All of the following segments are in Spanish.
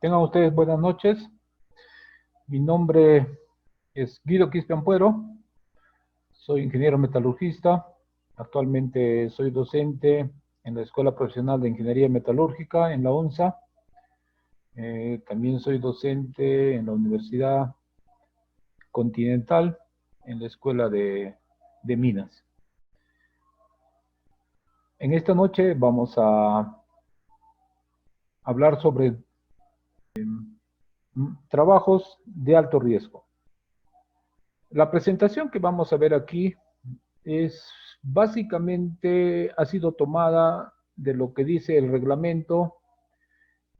Tengan ustedes buenas noches. Mi nombre es Guido Cristian Puero. Soy ingeniero metalurgista. Actualmente soy docente en la Escuela Profesional de Ingeniería Metalúrgica en la UNSA. También soy docente en la Universidad Continental en la Escuela de Minas. En esta noche vamos a hablar sobre trabajos de alto riesgo. La presentación que vamos a ver aquí es básicamente ha sido tomada de lo que dice el reglamento,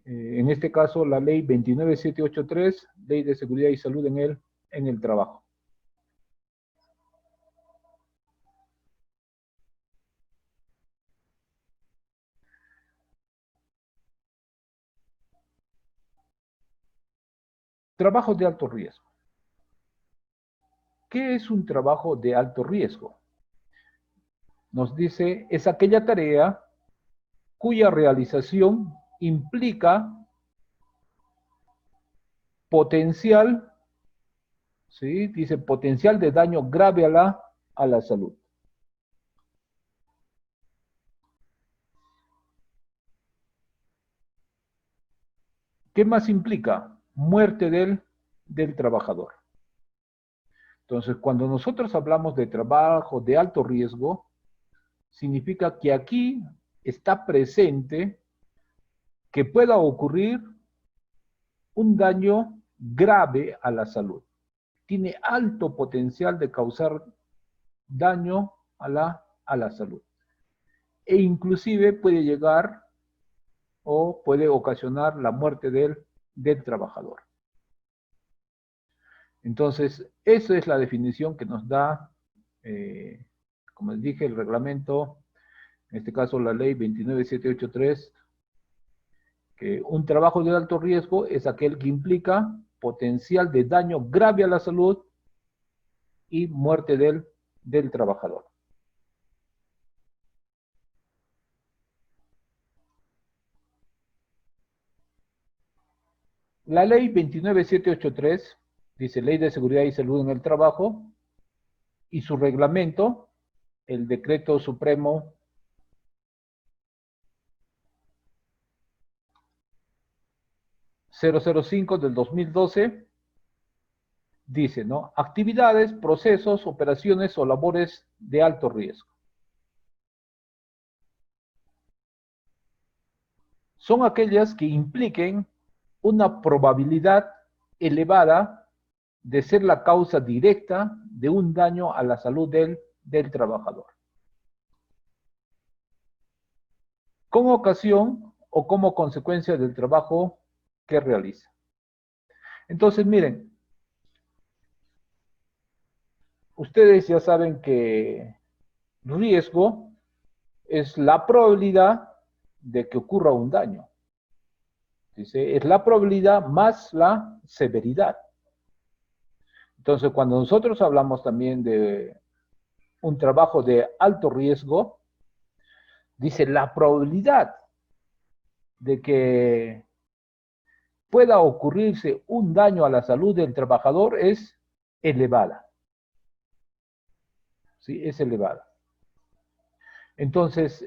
en este caso la ley 29783, Ley de Seguridad y Salud en el Trabajo. Trabajos de alto riesgo. ¿Qué es un trabajo de alto riesgo? Nos dice, es aquella tarea cuya realización implica potencial, ¿sí? Dice potencial de daño grave a la salud. ¿Qué más implica? Muerte del trabajador. Entonces, cuando nosotros hablamos de trabajo de alto riesgo, significa que aquí está presente que pueda ocurrir un daño grave a la salud. Tiene alto potencial de causar daño a la salud. E inclusive puede llegar o puede ocasionar la muerte del trabajador. Entonces, esa es la definición que nos da, como les dije, el reglamento, en este caso la ley 29783, que un trabajo de alto riesgo es aquel que implica potencial de daño grave a la salud y muerte del trabajador. La ley 29783 dice Ley de Seguridad y Salud en el Trabajo, y su reglamento, el Decreto Supremo 005 del 2012, dice, ¿no? Actividades, procesos, operaciones o labores de alto riesgo. Son aquellas que impliquen una probabilidad elevada de ser la causa directa de un daño a la salud del trabajador. Con ocasión o como consecuencia del trabajo que realiza. Entonces, miren, ustedes ya saben que riesgo es la probabilidad de que ocurra un daño. Dice, es la probabilidad más la severidad. Entonces, cuando nosotros hablamos también de un trabajo de alto riesgo, dice la probabilidad de que pueda ocurrirse un daño a la salud del trabajador es elevada. ¿Sí? Es elevada. Entonces,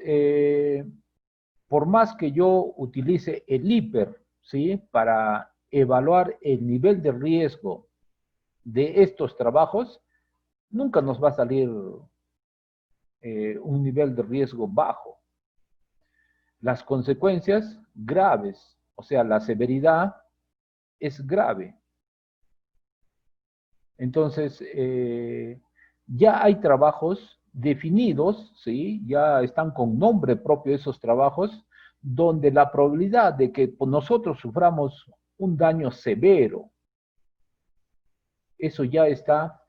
por más que yo utilice el IPER, ¿sí? Para evaluar el nivel de riesgo de estos trabajos, nunca nos va a salir un nivel de riesgo bajo. Las consecuencias graves, o sea, la severidad es grave. Entonces, ya hay trabajos definidos, ¿sí? Ya están con nombre propio esos trabajos, donde la probabilidad de que nosotros suframos un daño severo, eso ya está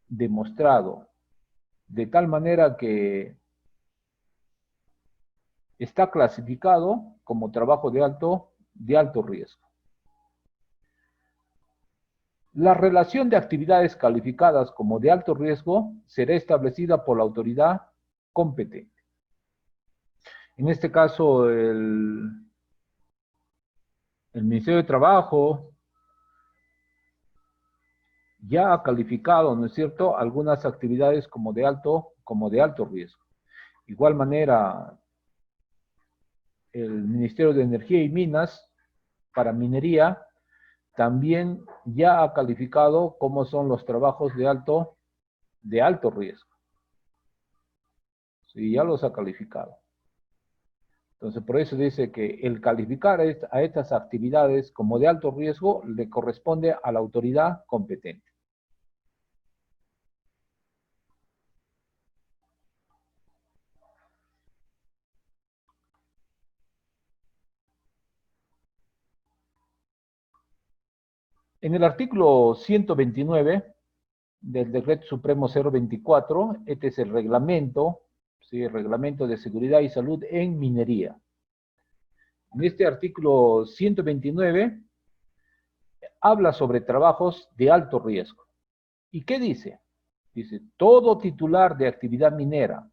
demostrado, de tal manera que está clasificado como trabajo de alto riesgo. La relación de actividades calificadas como de alto riesgo será establecida por la autoridad competente. En este caso, El Ministerio de Trabajo ya ha calificado, ¿no es cierto?, algunas actividades como de alto riesgo. De igual manera, el Ministerio de Energía y Minas, para minería, también ya ha calificado cómo son los trabajos de alto riesgo. Sí, ya los ha calificado. Entonces, por eso dice que el calificar a estas actividades como de alto riesgo le corresponde a la autoridad competente. En el artículo 129 del Decreto Supremo 024, este es el reglamento, ¿sí? El reglamento de seguridad y salud en minería. En este artículo 129 habla sobre trabajos de alto riesgo. ¿Y qué dice? Dice, todo titular de actividad minera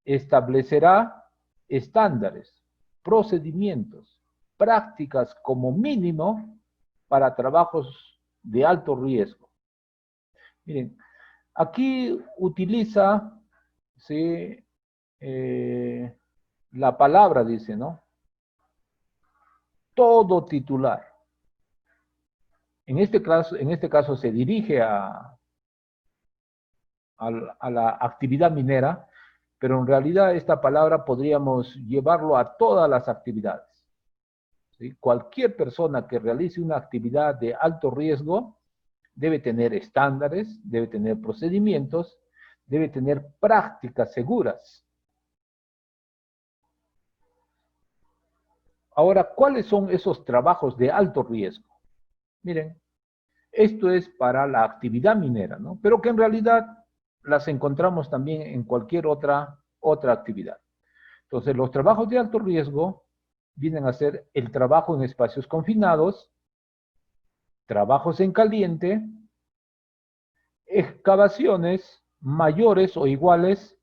establecerá estándares, procedimientos, prácticas como mínimo para trabajos de alto riesgo. Miren, aquí utiliza, ¿sí? La palabra, dice, ¿no? Todo titular. En este caso se dirige a la actividad minera, pero en realidad esta palabra podríamos llevarlo a todas las actividades. ¿Sí? Cualquier persona que realice una actividad de alto riesgo debe tener estándares, debe tener procedimientos, debe tener prácticas seguras. Ahora, ¿cuáles son esos trabajos de alto riesgo? Miren, esto es para la actividad minera, ¿no? Pero que en realidad las encontramos también en cualquier otra actividad. Entonces, los trabajos de alto riesgo vienen a ser el trabajo en espacios confinados, trabajos en caliente, excavaciones mayores o iguales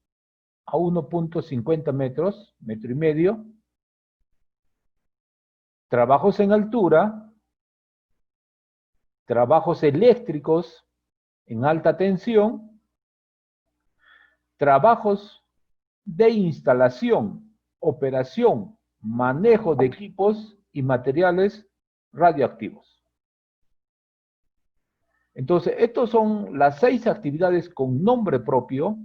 a 1.50 metros, metro y medio, trabajos en altura, trabajos eléctricos en alta tensión, trabajos de instalación, operación, manejo de equipos y materiales radioactivos. Entonces, estas son las 6 actividades con nombre propio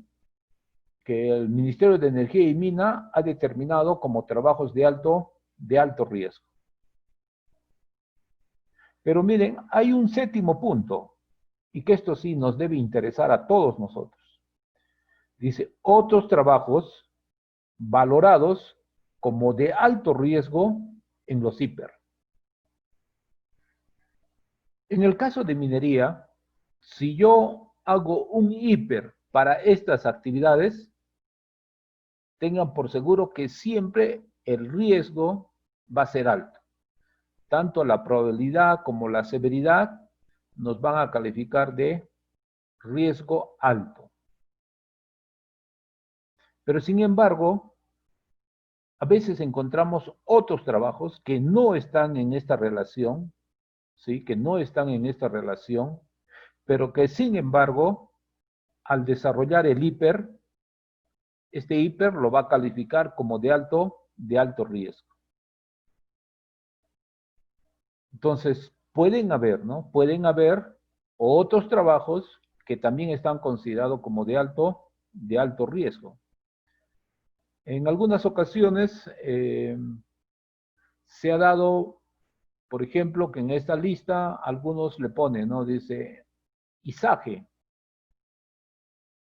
que el Ministerio de Energía y Mina ha determinado como trabajos de alto riesgo. Pero miren, hay un séptimo punto, y que esto sí nos debe interesar a todos nosotros. Dice, otros trabajos valorados como de alto riesgo en los hiper. En el caso de minería, si yo hago un hiper para estas actividades, tengan por seguro que siempre el riesgo va a ser alto. Tanto la probabilidad como la severidad nos van a calificar de riesgo alto. Pero sin embargo, a veces encontramos otros trabajos que no están en esta relación, ¿sí? Que no están en esta relación, pero que sin embargo, al desarrollar el hiper, este hiper lo va a calificar como de alto riesgo. Entonces, pueden haber, ¿no? Pueden haber otros trabajos que también están considerados como de alto riesgo. En algunas ocasiones se ha dado, por ejemplo, que en esta lista algunos le ponen, ¿no? Dice ISAGE.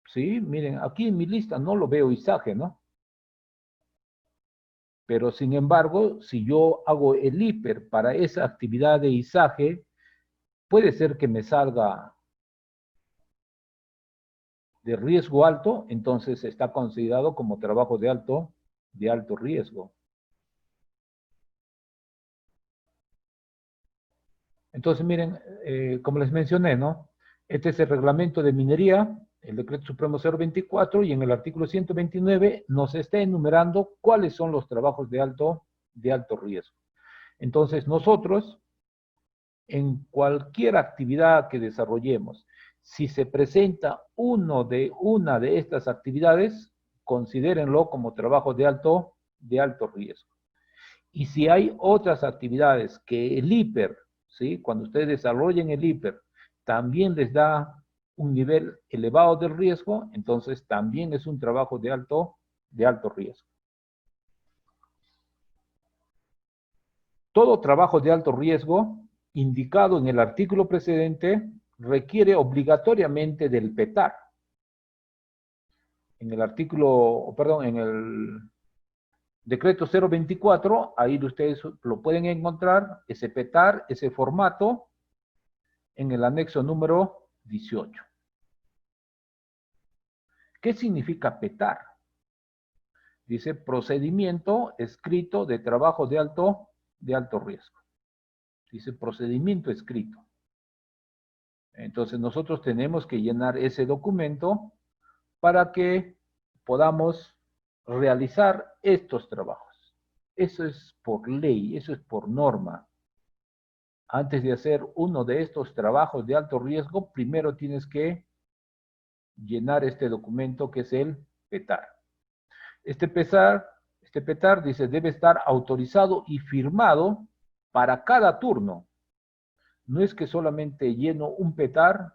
Sí, miren, aquí en mi lista no lo veo ISAGE, ¿no? Pero sin embargo, si yo hago el hiper para esa actividad de ISAGE, puede ser que me salga de riesgo alto, entonces está considerado como trabajo de alto riesgo. Entonces, miren, como les mencioné, ¿no? Este es el reglamento de minería, el Decreto Supremo 024, y en el artículo 129 nos está enumerando cuáles son los trabajos de alto riesgo. Entonces nosotros, en cualquier actividad que desarrollemos, si se presenta una de estas actividades, considérenlo como trabajo de alto riesgo. Y si hay otras actividades que el IPER, ¿sí? Cuando ustedes desarrollen el IPER, también les da un nivel elevado de riesgo, entonces también es un trabajo de alto riesgo. Todo trabajo de alto riesgo, indicado en el artículo precedente, requiere obligatoriamente del PETAR. En el artículo, perdón, en el decreto 024, ahí ustedes lo pueden encontrar, ese PETAR, ese formato, en el anexo número 18. ¿Qué significa PETAR? Dice procedimiento escrito de trabajo de alto riesgo. Dice procedimiento escrito. Entonces nosotros tenemos que llenar ese documento para que podamos realizar estos trabajos. Eso es por ley, eso es por norma. Antes de hacer uno de estos trabajos de alto riesgo, primero tienes que llenar este documento que es el PETAR. Este PETAR dice debe estar autorizado y firmado para cada turno. No es que solamente lleno un PETAR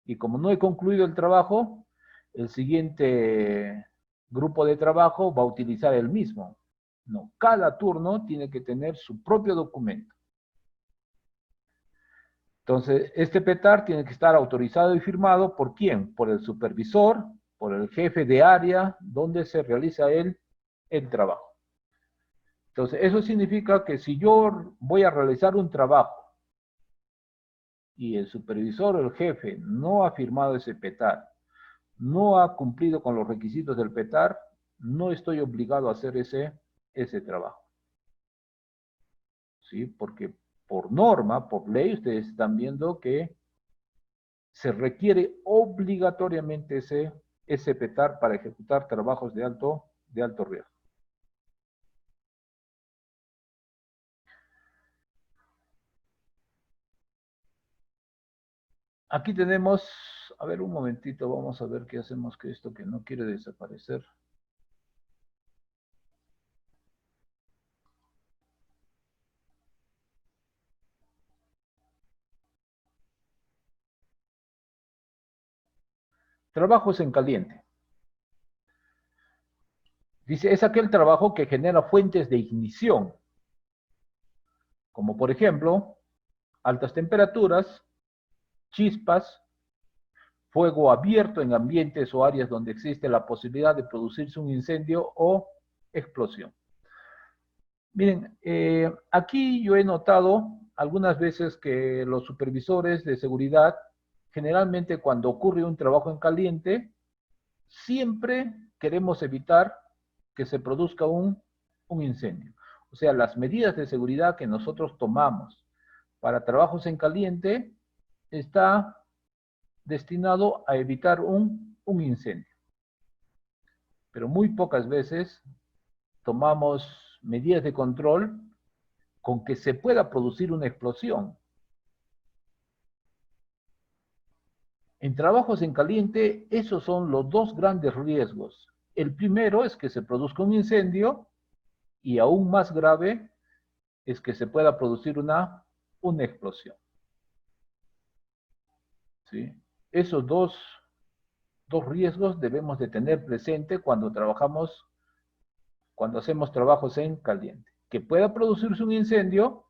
y como no he concluido el trabajo, el siguiente grupo de trabajo va a utilizar el mismo. No, cada turno tiene que tener su propio documento. Entonces, este PETAR tiene que estar autorizado y firmado ¿por quién? Por el supervisor, por el jefe de área donde se realiza el trabajo. Entonces, eso significa que si yo voy a realizar un trabajo y el supervisor o el jefe no ha firmado ese PETAR, no ha cumplido con los requisitos del PETAR, no estoy obligado a hacer ese trabajo. ¿Sí? Porque por norma, por ley, ustedes están viendo que se requiere obligatoriamente ese PETAR para ejecutar trabajos de alto riesgo. Aquí tenemos, a ver un momentito, vamos a ver qué hacemos con esto que no quiere desaparecer. Trabajos en caliente. Dice, es aquel trabajo que genera fuentes de ignición, como por ejemplo, altas temperaturas, chispas, fuego abierto en ambientes o áreas donde existe la posibilidad de producirse un incendio o explosión. Miren, aquí yo he notado algunas veces que los supervisores de seguridad, generalmente cuando ocurre un trabajo en caliente, siempre queremos evitar que se produzca un incendio. O sea, las medidas de seguridad que nosotros tomamos para trabajos en caliente está destinado a evitar un incendio. Pero muy pocas veces tomamos medidas de control con que se pueda producir una explosión. En trabajos en caliente, esos son los dos grandes riesgos. El primero es que se produzca un incendio y aún más grave es que se pueda producir una explosión. ¿Sí? Esos dos riesgos debemos de tener presente cuando cuando hacemos trabajos en caliente. Que pueda producirse un incendio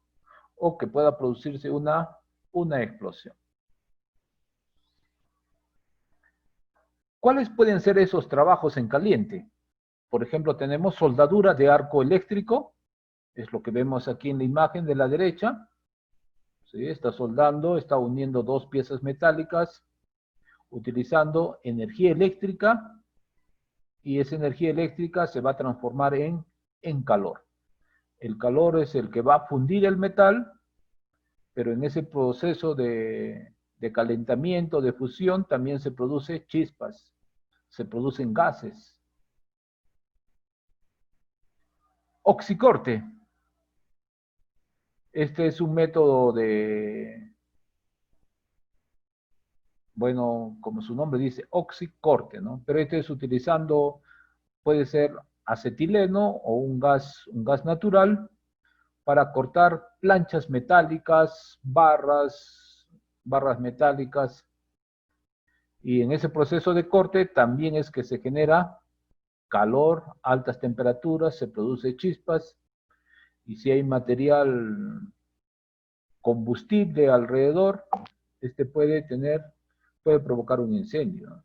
o que pueda producirse una explosión. ¿Cuáles pueden ser esos trabajos en caliente? Por ejemplo, tenemos soldadura de arco eléctrico, es lo que vemos aquí en la imagen de la derecha. ¿Sí? Está soldando, está uniendo dos piezas metálicas, utilizando energía eléctrica, y esa energía eléctrica se va a transformar en calor. El calor es el que va a fundir el metal, pero en ese proceso de calentamiento, de fusión, también se producen chispas, se producen gases. Oxicorte. Este es un método de, bueno, como su nombre dice, oxicorte, ¿no? Pero este es utilizando, puede ser acetileno o un gas natural para cortar planchas metálicas, barras metálicas. Y en ese proceso de corte también es que se genera calor, altas temperaturas, se produce chispas, y si hay material combustible alrededor, este puede provocar un incendio.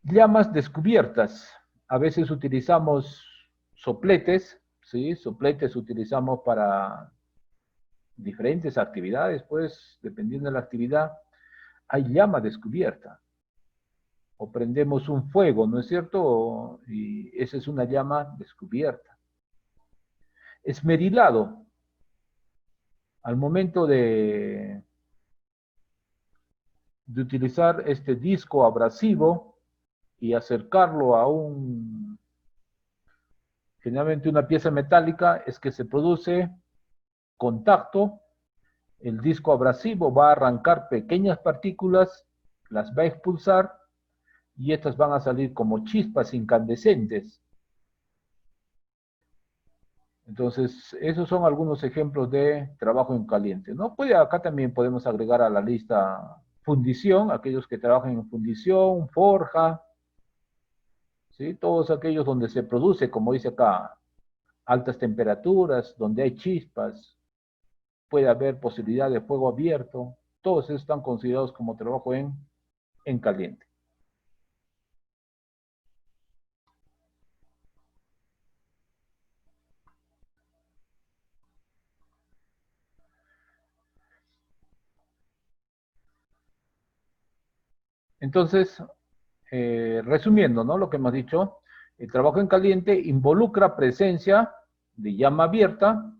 Llamas descubiertas. A veces utilizamos sopletes, ¿sí? Sopletes utilizamos para diferentes actividades, pues, dependiendo de la actividad, hay llama descubierta. O prendemos un fuego, ¿no es cierto? Y esa es una llama descubierta. Esmerilado. Al momento de utilizar este disco abrasivo y acercarlo a generalmente una pieza metálica, es que se produce contacto, el disco abrasivo va a arrancar pequeñas partículas, las va a expulsar y estas van a salir como chispas incandescentes. Entonces, esos son algunos ejemplos de trabajo en caliente, ¿no? Acá también podemos agregar a la lista fundición, aquellos que trabajan en fundición, forja, ¿sí? Todos aquellos donde se produce, como dice acá, altas temperaturas, donde hay chispas, puede haber posibilidad de fuego abierto, todos esos están considerados como trabajo en caliente. Entonces, resumiendo, ¿no? Lo que hemos dicho, el trabajo en caliente involucra presencia de llama abierta,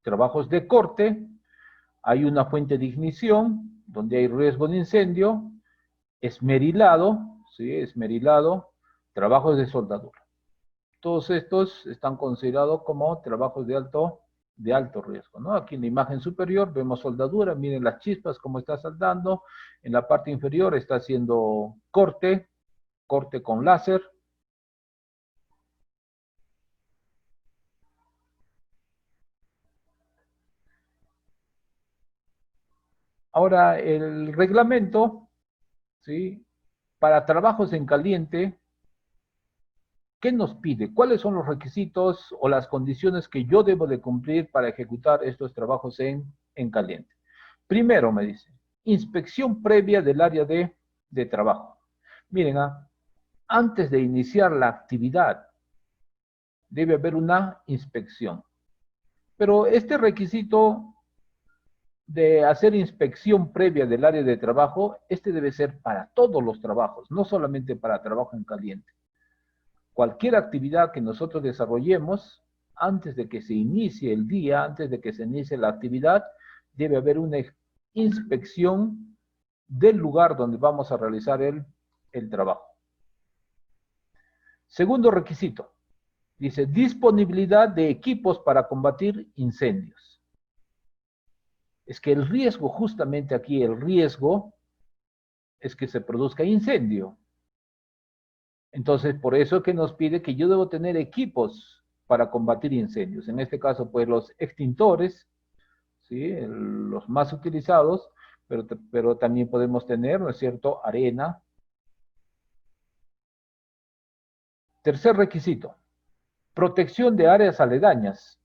trabajos de corte, hay una fuente de ignición donde hay riesgo de incendio, esmerilado, ¿sí? Esmerilado, trabajos de soldadura. Todos estos están considerados como trabajos de alto riesgo, ¿no? Aquí en la imagen superior vemos soldadura, miren las chispas, cómo está saltando. En la parte inferior está haciendo corte con láser. Ahora, el reglamento, ¿sí? Para trabajos en caliente, ¿qué nos pide? ¿Cuáles son los requisitos o las condiciones que yo debo de cumplir para ejecutar estos trabajos en caliente? Primero, me dice, inspección previa del área de trabajo. Miren, antes de iniciar la actividad, debe haber una inspección. Pero este requisito de hacer inspección previa del área de trabajo, este debe ser para todos los trabajos, no solamente para trabajo en caliente. Cualquier actividad que nosotros desarrollemos, antes de que se inicie el día, antes de que se inicie la actividad, debe haber una inspección del lugar donde vamos a realizar el trabajo. Segundo requisito, dice disponibilidad de equipos para combatir incendios. Es que el riesgo, justamente aquí, el riesgo es que se produzca incendio. Entonces, por eso que nos pide que yo debo tener equipos para combatir incendios. En este caso, pues los extintores, ¿sí? Los más utilizados, pero también podemos tener, ¿no es cierto?, arena. Tercer requisito, protección de áreas aledañas.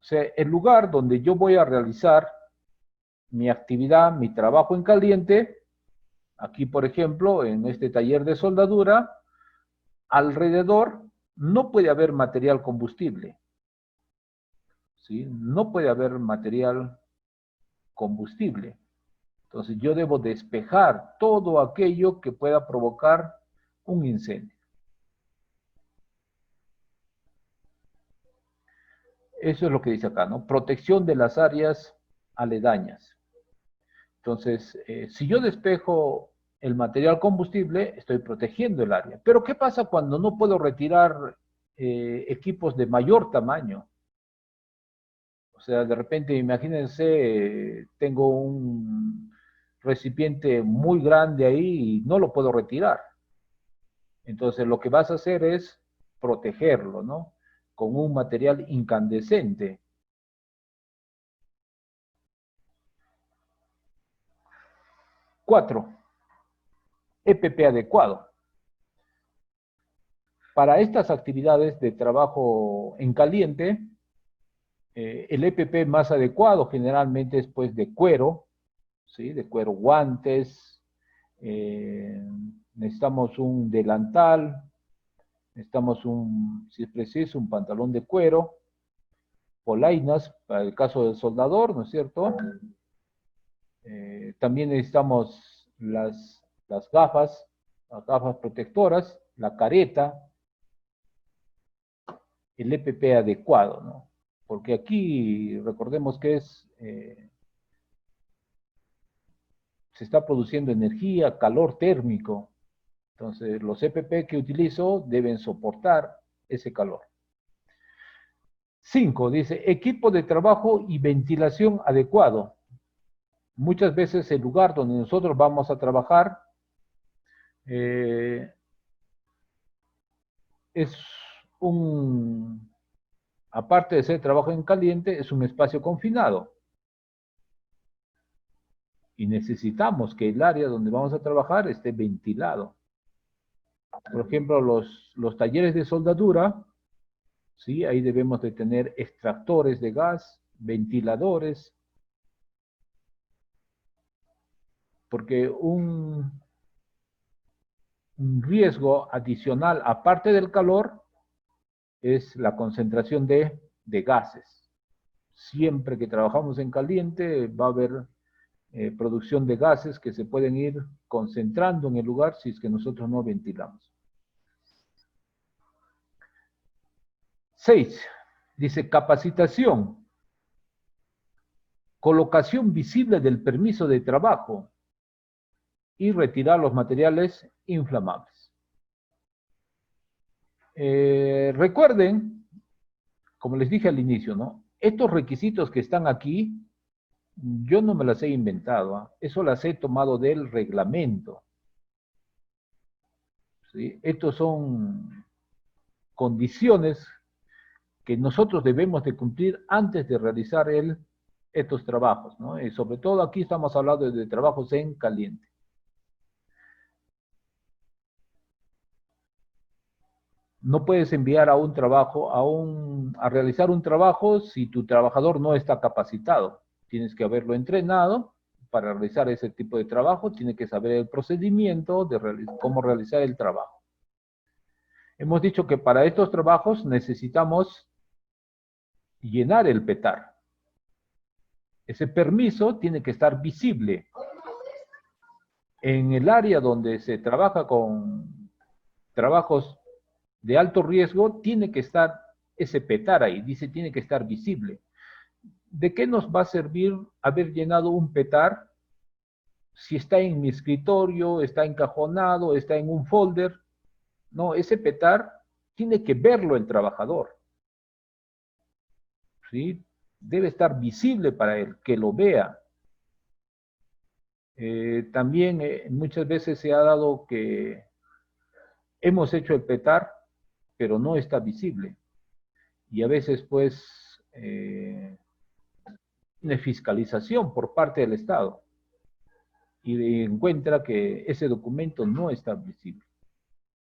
O sea, el lugar donde yo voy a realizar mi actividad, mi trabajo en caliente, aquí por ejemplo, en este taller de soldadura, alrededor no puede haber material combustible, ¿sí? No puede haber material combustible. Entonces yo debo despejar todo aquello que pueda provocar un incendio. Eso es lo que dice acá, ¿no? Protección de las áreas aledañas. Entonces, si yo despejo el material combustible, estoy protegiendo el área. Pero ¿qué pasa cuando no puedo retirar equipos de mayor tamaño? O sea, de repente, imagínense, tengo un recipiente muy grande ahí y no lo puedo retirar. Entonces, lo que vas a hacer es protegerlo, ¿no? Con un material incandescente. 4. EPP adecuado. Para estas actividades de trabajo en caliente, el EPP más adecuado generalmente es pues de cuero, ¿sí? De cuero, guantes, necesitamos un delantal, necesitamos si es preciso, un pantalón de cuero, polainas, para el caso del soldador, ¿no es cierto? También necesitamos las gafas protectoras, la careta, el EPP adecuado, ¿no? Porque aquí recordemos que se está produciendo energía, calor térmico. Entonces, los EPP que utilizo deben soportar ese calor. 5, dice, equipo de trabajo y ventilación adecuado. Muchas veces el lugar donde nosotros vamos a trabajar es aparte de ser trabajo en caliente, es un espacio confinado. Y necesitamos que el área donde vamos a trabajar esté ventilado. Por ejemplo, los talleres de soldadura, ¿sí? Ahí debemos de tener extractores de gas, ventiladores, porque un riesgo adicional, aparte del calor, es la concentración de gases. Siempre que trabajamos en caliente va a haber producción de gases que se pueden ir concentrando en el lugar si es que nosotros no ventilamos. 6. Dice capacitación. Colocación visible del permiso de trabajo y retirar los materiales inflamables. Recuerden, como les dije al inicio, ¿no? Estos requisitos que están aquí, yo no me las he inventado, ¿eh? Eso las he tomado del reglamento. ¿Sí? Estos son condiciones que nosotros debemos de cumplir antes de realizar estos trabajos, ¿no? Y sobre todo aquí estamos hablando de trabajos en caliente. No puedes enviar a un trabajo, a realizar un trabajo si tu trabajador no está capacitado. Tienes que haberlo entrenado para realizar ese tipo de trabajo, tiene que saber el procedimiento de cómo realizar el trabajo. Hemos dicho que para estos trabajos necesitamos llenar el petar. Ese permiso tiene que estar visible. En el área donde se trabaja con trabajos de alto riesgo, tiene que estar ese petar ahí, dice, tiene que estar visible. ¿De qué nos va a servir haber llenado un petar si está en mi escritorio, está encajonado, está en un folder? No, ese petar tiene que verlo el trabajador, ¿sí? Debe estar visible para él, que lo vea. También muchas veces se ha dado que hemos hecho el petar, pero no está visible. Y a veces, pues, tiene fiscalización por parte del Estado y encuentra que ese documento no está visible.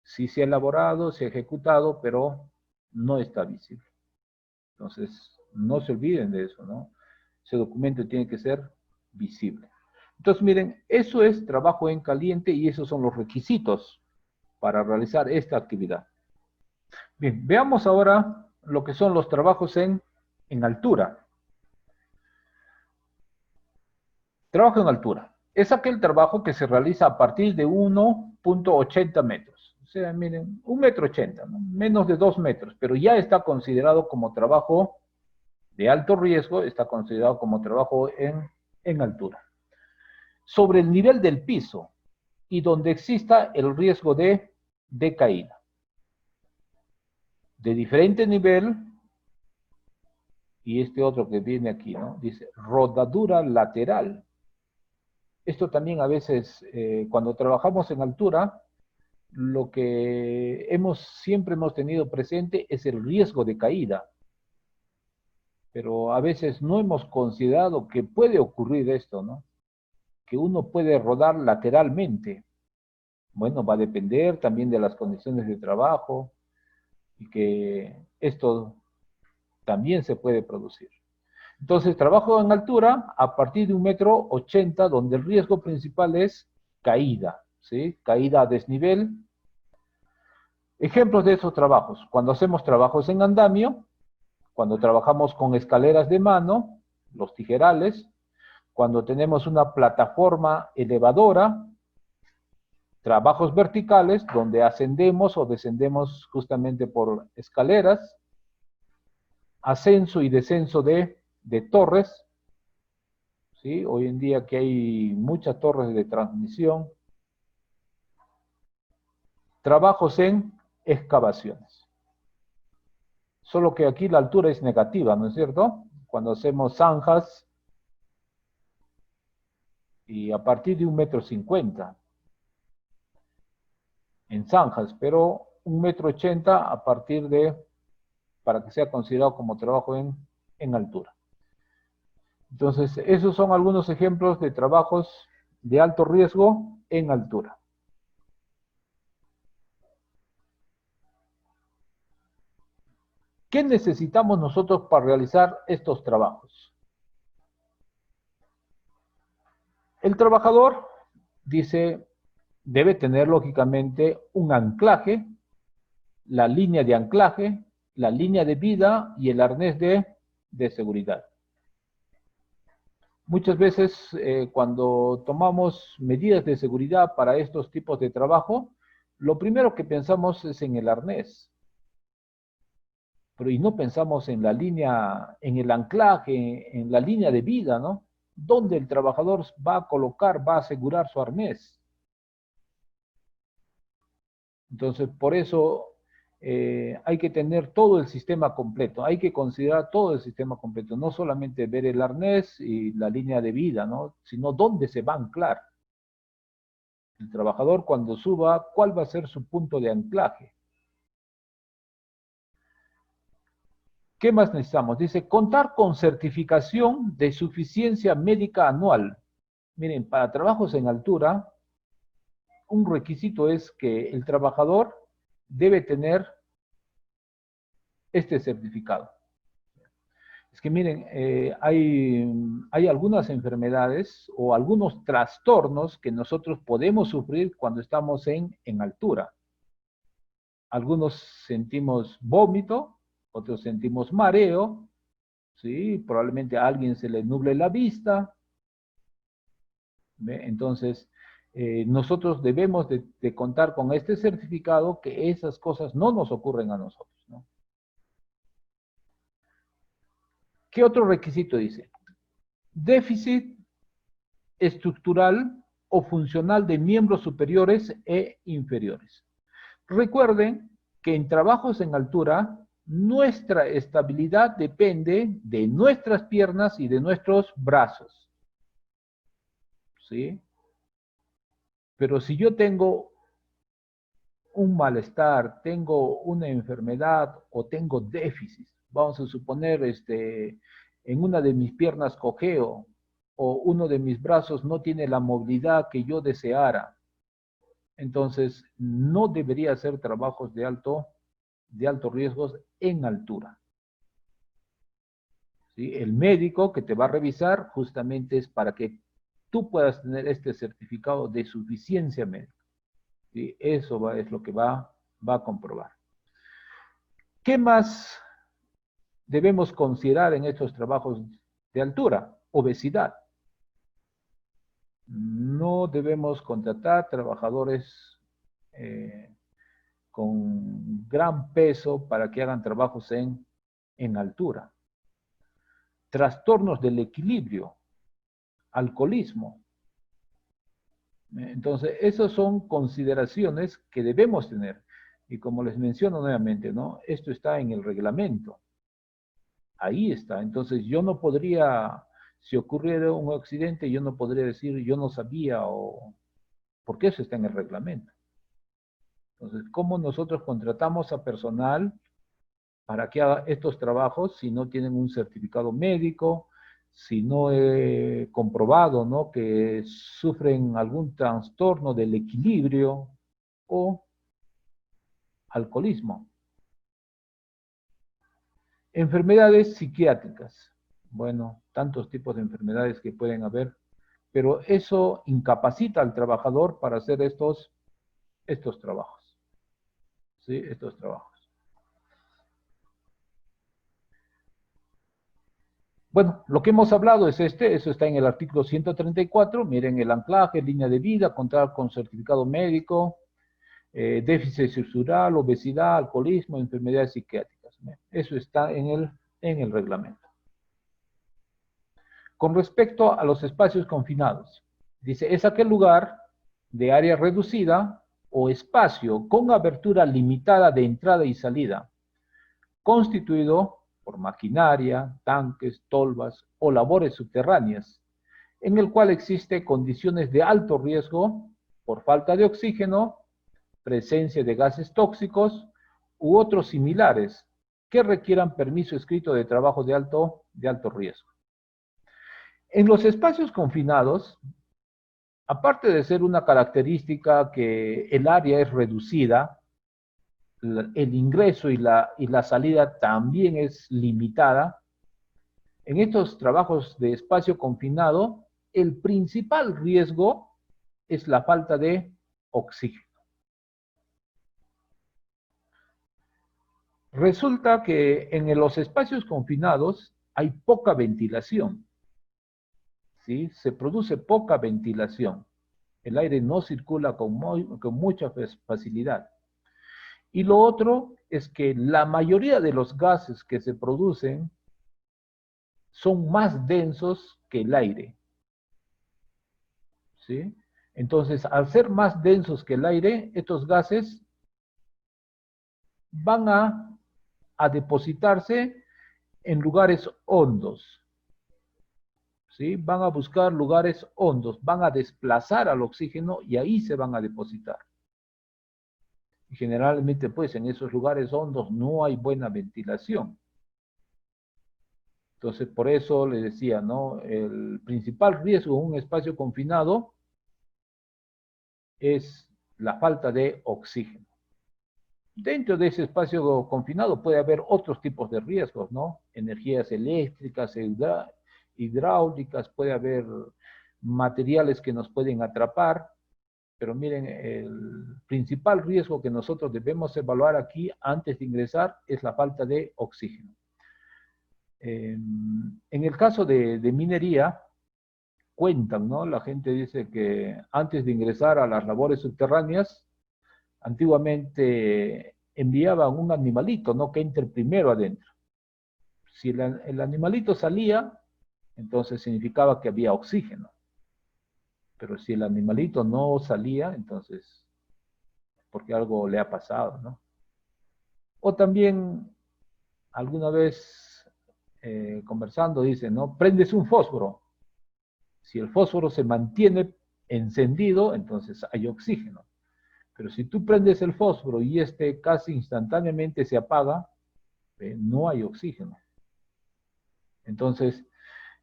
Sí se ha elaborado, se ha ejecutado, pero no está visible. Entonces, no se olviden de eso, ¿no? Ese documento tiene que ser visible. Entonces, miren, eso es trabajo en caliente y esos son los requisitos para realizar esta actividad. Bien, veamos ahora lo que son los trabajos en altura. Trabajo en altura. Es aquel trabajo que se realiza a partir de 1,80 metros. O sea, miren, 1,80 m, ¿no? Menos de 2 metros, pero ya está considerado como trabajo de alto riesgo, está considerado como trabajo en altura. Sobre el nivel del piso y donde exista el riesgo de caída. De diferente nivel y este otro que viene aquí, ¿no? Dice rodadura lateral. Esto también a veces, cuando trabajamos en altura, lo que siempre hemos tenido presente es el riesgo de caída. Pero a veces no hemos considerado que puede ocurrir esto, ¿no? Que uno puede rodar lateralmente. Bueno, va a depender también de las condiciones de trabajo y que esto también se puede producir. Entonces, trabajo en altura a partir de 1,80 m, donde el riesgo principal es caída, ¿sí? Caída a desnivel. Ejemplos de esos trabajos. Cuando hacemos trabajos en andamio, cuando trabajamos con escaleras de mano, los tijerales, cuando tenemos una plataforma elevadora, trabajos verticales, donde ascendemos o descendemos justamente por escaleras, ascenso y descenso de torres, ¿sí? Hoy en día que hay muchas torres de transmisión, trabajos en excavaciones. Solo que aquí la altura es negativa, ¿no es cierto? Cuando hacemos zanjas, y a partir de 1,50 m en zanjas, pero 1,80 m a partir de, para que sea considerado como trabajo en altura. Entonces, esos son algunos ejemplos de trabajos de alto riesgo en altura. ¿Qué necesitamos nosotros para realizar estos trabajos? El trabajador, dice, debe tener lógicamente un anclaje, la línea de anclaje, la línea de vida y el arnés de seguridad. Muchas veces cuando tomamos medidas de seguridad para estos tipos de trabajo, lo primero que pensamos es en el arnés. Pero y no pensamos en la línea, en el anclaje, en la línea de vida, ¿no? ¿Dónde el trabajador va a colocar, va a asegurar su arnés? Entonces, por eso hay que tener todo el sistema completo, hay que considerar todo el sistema completo, no solamente ver el arnés y la línea de vida, ¿no? Sino dónde se va a anclar. El trabajador cuando suba, ¿cuál va a ser su punto de anclaje? ¿Qué más necesitamos? Dice, contar con certificación de suficiencia médica anual. Miren, para trabajos en altura, un requisito es que el trabajador debe tener este certificado. Es que miren, hay algunas enfermedades o algunos trastornos que nosotros podemos sufrir cuando estamos en altura. Algunos sentimos vómito, otros sentimos mareo, ¿sí? Probablemente a alguien se le nuble la vista. ¿Ve? Entonces, nosotros debemos de contar con este certificado que esas cosas no nos ocurren a nosotros, ¿no? ¿Qué otro requisito dice? Déficit estructural o funcional de miembros superiores e inferiores. Recuerden que en trabajos en altura, nuestra estabilidad depende de nuestras piernas y de nuestros brazos. ¿Sí? Pero si yo tengo un malestar, tengo una enfermedad o tengo déficit, vamos a suponer, en una de mis piernas cojeo o uno de mis brazos no tiene la movilidad que yo deseara, entonces no debería hacer trabajos de alto riesgo en altura. ¿Sí? El médico que te va a revisar justamente es para que tú puedas tener este certificado de suficiencia médica. ¿Sí? Eso es lo que va a comprobar. ¿Qué más debemos considerar en estos trabajos de altura? Obesidad. No debemos contratar trabajadores con gran peso para que hagan trabajos en altura. Trastornos del equilibrio, alcoholismo. Entonces, esas son consideraciones que debemos tener. Y como les menciono nuevamente, ¿no? Esto está en el reglamento. Ahí está. Entonces yo no podría, si ocurriera un accidente, yo no podría decir yo no sabía o porque eso está en el reglamento. Entonces, ¿cómo nosotros contratamos a personal para que haga estos trabajos si no tienen un certificado médico, si no he comprobado, ¿no?, que sufren algún trastorno del equilibrio o alcoholismo? Enfermedades psiquiátricas. Bueno, tantos tipos de enfermedades que pueden haber, pero eso incapacita al trabajador para hacer estos trabajos. ¿Sí? Estos trabajos. Bueno, lo que hemos hablado es eso está en el artículo 134, miren el anclaje, línea de vida, contar con certificado médico, déficit estructural, obesidad, alcoholismo, enfermedades psiquiátricas. Eso está en el reglamento. Con respecto a los espacios confinados, dice, es aquel lugar de área reducida o espacio con abertura limitada de entrada y salida, constituido por maquinaria, tanques, tolvas o labores subterráneas, en el cual existe condiciones de alto riesgo por falta de oxígeno, presencia de gases tóxicos u otros similares que requieran permiso escrito de trabajo de alto riesgo. En los espacios confinados, aparte de ser una característica que el área es reducida, el ingreso y la salida también es limitada. En estos trabajos de espacio confinado, el principal riesgo es la falta de oxígeno. Resulta que en los espacios confinados hay poca ventilación, ¿sí? Se produce poca ventilación. El aire no circula con mucha facilidad. Y lo otro es que la mayoría de los gases que se producen son más densos que el aire, ¿sí? Entonces, al ser más densos que el aire, estos gases van a depositarse en lugares hondos, ¿sí? Van a buscar lugares hondos, van a desplazar al oxígeno y ahí se van a depositar. Y generalmente, pues, en esos lugares hondos no hay buena ventilación. Entonces, por eso le decía, ¿no? El principal riesgo en un espacio confinado es la falta de oxígeno. Dentro de ese espacio confinado puede haber otros tipos de riesgos, ¿no? Energías eléctricas, hidráulicas, puede haber materiales que nos pueden atrapar, pero miren, el principal riesgo que nosotros debemos evaluar aquí antes de ingresar es la falta de oxígeno. En el caso de minería, cuentan, ¿no? La gente dice que antes de ingresar a las labores subterráneas, antiguamente enviaban un animalito, ¿no?, que entre primero adentro. Si el animalito salía, entonces significaba que había oxígeno. Pero si el animalito no salía, entonces, porque algo le ha pasado, ¿no? O también, alguna vez conversando, dicen, ¿no? Prendes un fósforo. Si el fósforo se mantiene encendido, entonces hay oxígeno. Pero si tú prendes el fósforo y este casi instantáneamente se apaga, no hay oxígeno. Entonces,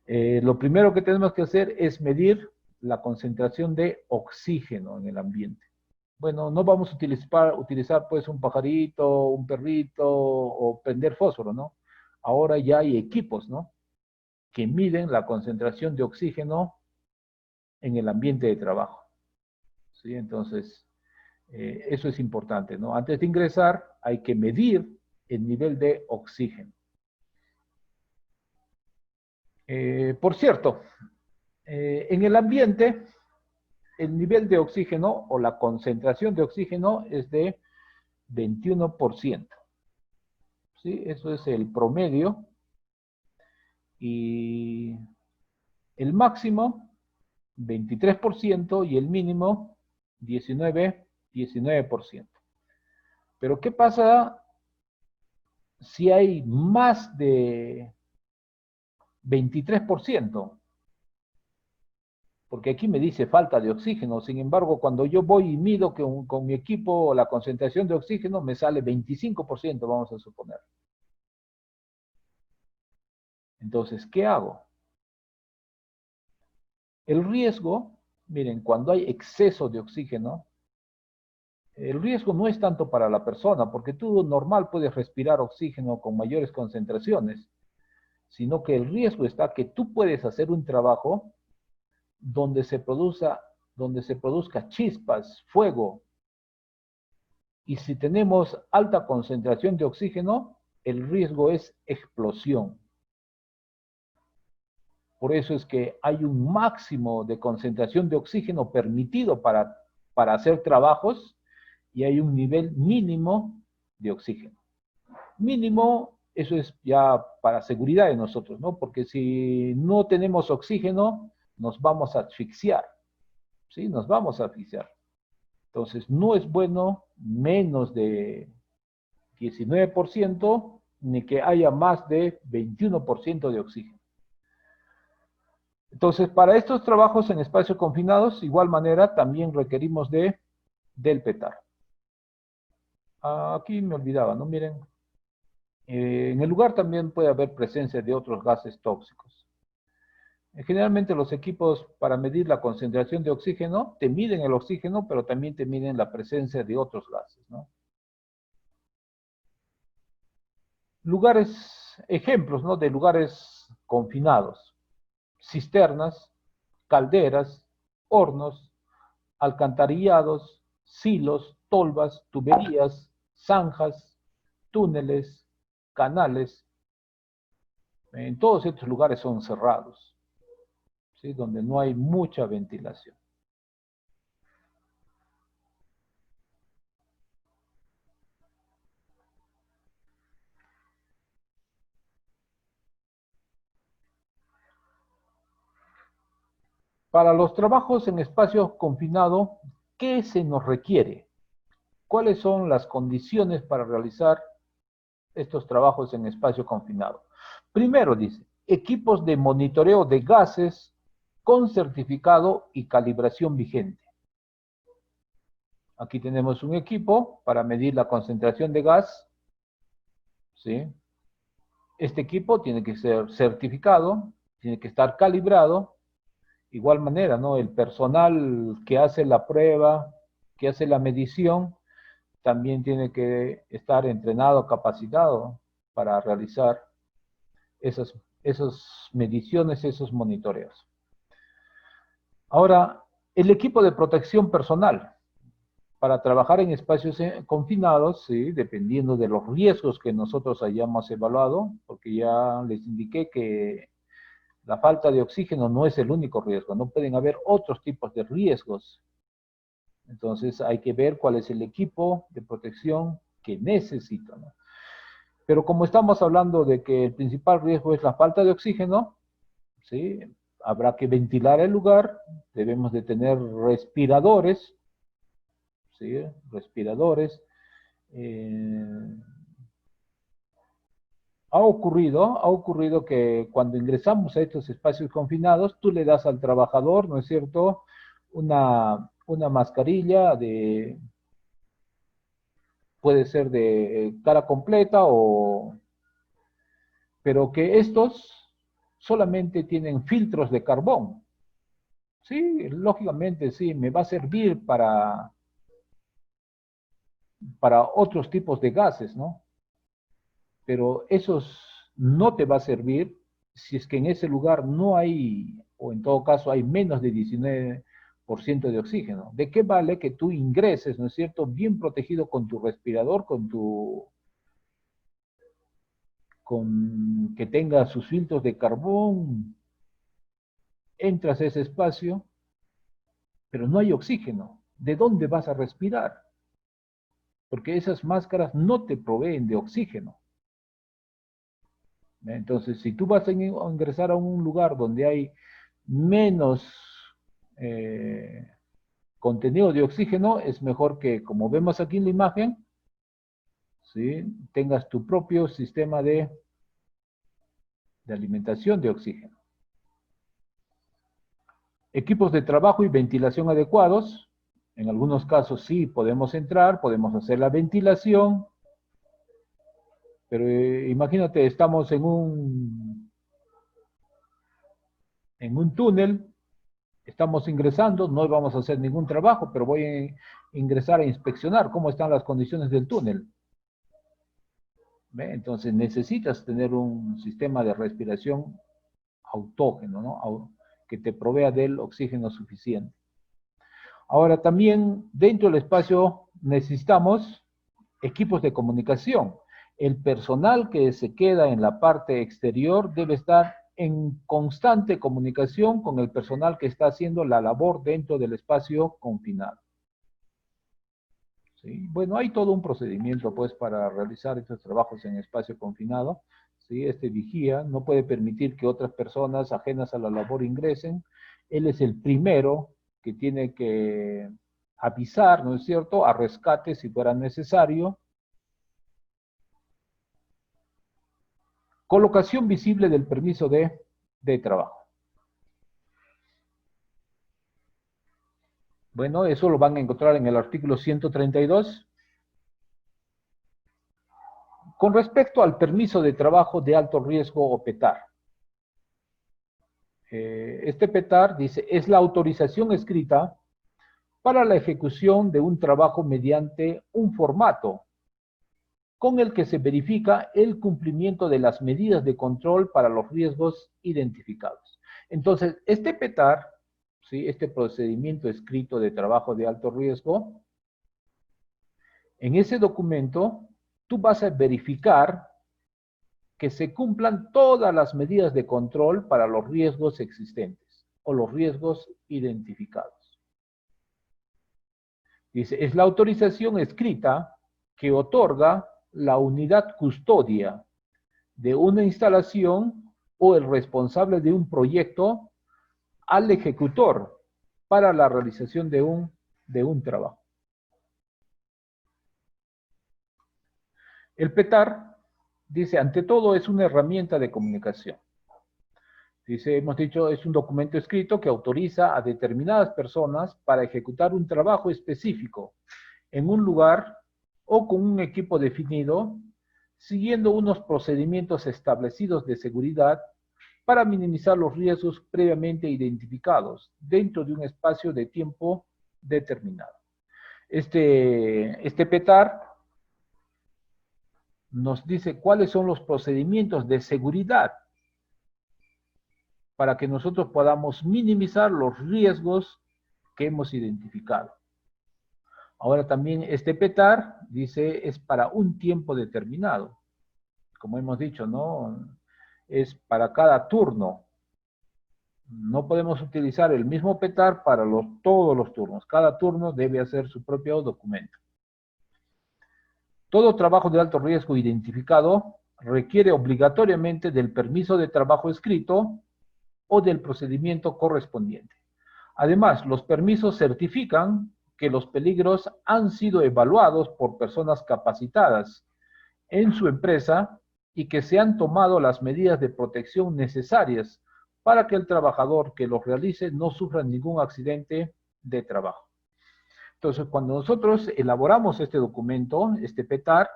lo primero que tenemos que hacer es medir la concentración de oxígeno en el ambiente. Bueno, no vamos a utilizar pues un pajarito, un perrito o prender fósforo, ¿no? Ahora ya hay equipos, ¿no?, que miden la concentración de oxígeno en el ambiente de trabajo. ¿Sí? Entonces, eso es importante, ¿no? Antes de ingresar hay que medir el nivel de oxígeno. Por cierto, en el ambiente, el nivel de oxígeno o la concentración de oxígeno es de 21%. ¿Sí? Eso es el promedio. Y el máximo, 23%, y el mínimo, 19%. Pero ¿qué pasa si hay más de 23%. Porque aquí me dice falta de oxígeno. Sin embargo, cuando yo voy y mido con mi equipo la concentración de oxígeno, me sale 25%, vamos a suponer. Entonces, ¿qué hago? El riesgo, miren, cuando hay exceso de oxígeno, el riesgo no es tanto para la persona, porque tú normal puedes respirar oxígeno con mayores concentraciones, sino que el riesgo está que tú puedes hacer un trabajo donde donde se produzca chispas, fuego, y si tenemos alta concentración de oxígeno, el riesgo es explosión. Por eso es que hay un máximo de concentración de oxígeno permitido para hacer trabajos y hay un nivel mínimo de oxígeno. Mínimo, eso es ya para seguridad de nosotros, ¿no? Porque si no tenemos oxígeno, nos vamos a asfixiar, ¿sí? Nos vamos a asfixiar. Entonces, no es bueno menos de 19%, ni que haya más de 21% de oxígeno. Entonces, para estos trabajos en espacios confinados, igual manera, también requerimos del petar. Aquí me olvidaba, ¿no? Miren, en el lugar también puede haber presencia de otros gases tóxicos. Generalmente los equipos para medir la concentración de oxígeno te miden el oxígeno, pero también te miden la presencia de otros gases, ¿no? Lugares, ejemplos, ¿no? De lugares confinados. Cisternas, calderas, hornos, alcantarillados, silos, tolvas, tuberías, zanjas, túneles, canales. En todos estos lugares son cerrados, ¿sí? Donde no hay mucha ventilación. Para los trabajos en espacios confinados, ¿qué se nos requiere? ¿Cuáles son las condiciones para realizar estos trabajos en espacio confinado? Primero dice, equipos de monitoreo de gases con certificado y calibración vigente. Aquí tenemos un equipo para medir la concentración de gas, ¿sí? Este equipo tiene que ser certificado, tiene que estar calibrado. Igual manera, ¿no? El personal que hace la prueba, que hace la medición, también tiene que estar entrenado, capacitado para realizar esas mediciones, esos monitoreos. Ahora, el equipo de protección personal. Para trabajar en espacios confinados, ¿sí? Dependiendo de los riesgos que nosotros hayamos evaluado, porque ya les indiqué que la falta de oxígeno no es el único riesgo, no pueden haber otros tipos de riesgos. Entonces hay que ver cuál es el equipo de protección que necesito, ¿no? Pero como estamos hablando de que el principal riesgo es la falta de oxígeno, ¿sí? Habrá que ventilar el lugar, debemos de tener respiradores, ¿sí? Respiradores. Ha ocurrido que cuando ingresamos a estos espacios confinados, tú le das al trabajador, ¿no es cierto?, una mascarilla puede ser de cara completa pero que estos solamente tienen filtros de carbón. Sí, lógicamente sí, me va a servir para otros tipos de gases, ¿no? Pero esos no te va a servir si es que en ese lugar no hay, o en todo caso hay menos de 19% de oxígeno. ¿De qué vale que tú ingreses, ¿no es cierto?, bien protegido con tu respirador, con que tenga sus filtros de carbón, entras a ese espacio, pero no hay oxígeno. ¿De dónde vas a respirar? Porque esas máscaras no te proveen de oxígeno. Entonces, si tú vas a ingresar a un lugar donde hay menos eh, contenido de oxígeno, es mejor que, como vemos aquí en la imagen, ¿sí?, tengas tu propio sistema de alimentación de oxígeno. Equipos de trabajo y ventilación adecuados. En algunos casos sí podemos entrar, podemos hacer la ventilación, pero imagínate, estamos en un túnel, estamos ingresando, no vamos a hacer ningún trabajo, pero voy a ingresar a inspeccionar cómo están las condiciones del túnel. ¿Ve? Entonces necesitas tener un sistema de respiración autógeno, ¿no? Que te provea del oxígeno suficiente. Ahora también dentro del espacio necesitamos equipos de comunicación. El personal que se queda en la parte exterior debe estar en constante comunicación con el personal que está haciendo la labor dentro del espacio confinado. ¿Sí? Bueno, hay todo un procedimiento pues para realizar estos trabajos en espacio confinado. ¿Sí? Este vigía no puede permitir que otras personas ajenas a la labor ingresen. Él es el primero que tiene que avisar, ¿no es cierto?, a rescate si fuera necesario. Colocación visible del permiso de trabajo. Bueno, eso lo van a encontrar en el artículo 132. Con respecto al permiso de trabajo de alto riesgo o PETAR. Este PETAR dice, es la autorización escrita para la ejecución de un trabajo mediante un formato con el que se verifica el cumplimiento de las medidas de control para los riesgos identificados. Entonces, este PETAR, ¿sí?, este procedimiento escrito de trabajo de alto riesgo, en ese documento tú vas a verificar que se cumplan todas las medidas de control para los riesgos existentes o los riesgos identificados. Dice, es la autorización escrita que otorga la unidad custodia de una instalación o el responsable de un proyecto al ejecutor para la realización de un trabajo. El PETAR, dice, ante todo es una herramienta de comunicación. Dice, hemos dicho, es un documento escrito que autoriza a determinadas personas para ejecutar un trabajo específico en un lugar o con un equipo definido, siguiendo unos procedimientos establecidos de seguridad para minimizar los riesgos previamente identificados dentro de un espacio de tiempo determinado. Este PETAR nos dice cuáles son los procedimientos de seguridad para que nosotros podamos minimizar los riesgos que hemos identificado. Ahora también este PETAR, dice, es para un tiempo determinado. Como hemos dicho, ¿no? Es para cada turno. No podemos utilizar el mismo PETAR para todos los turnos. Cada turno debe hacer su propio documento. Todo trabajo de alto riesgo identificado requiere obligatoriamente del permiso de trabajo escrito o del procedimiento correspondiente. Además, los permisos certifican que los peligros han sido evaluados por personas capacitadas en su empresa y que se han tomado las medidas de protección necesarias para que el trabajador que los realice no sufra ningún accidente de trabajo. Entonces, cuando nosotros elaboramos este documento, este PETAR,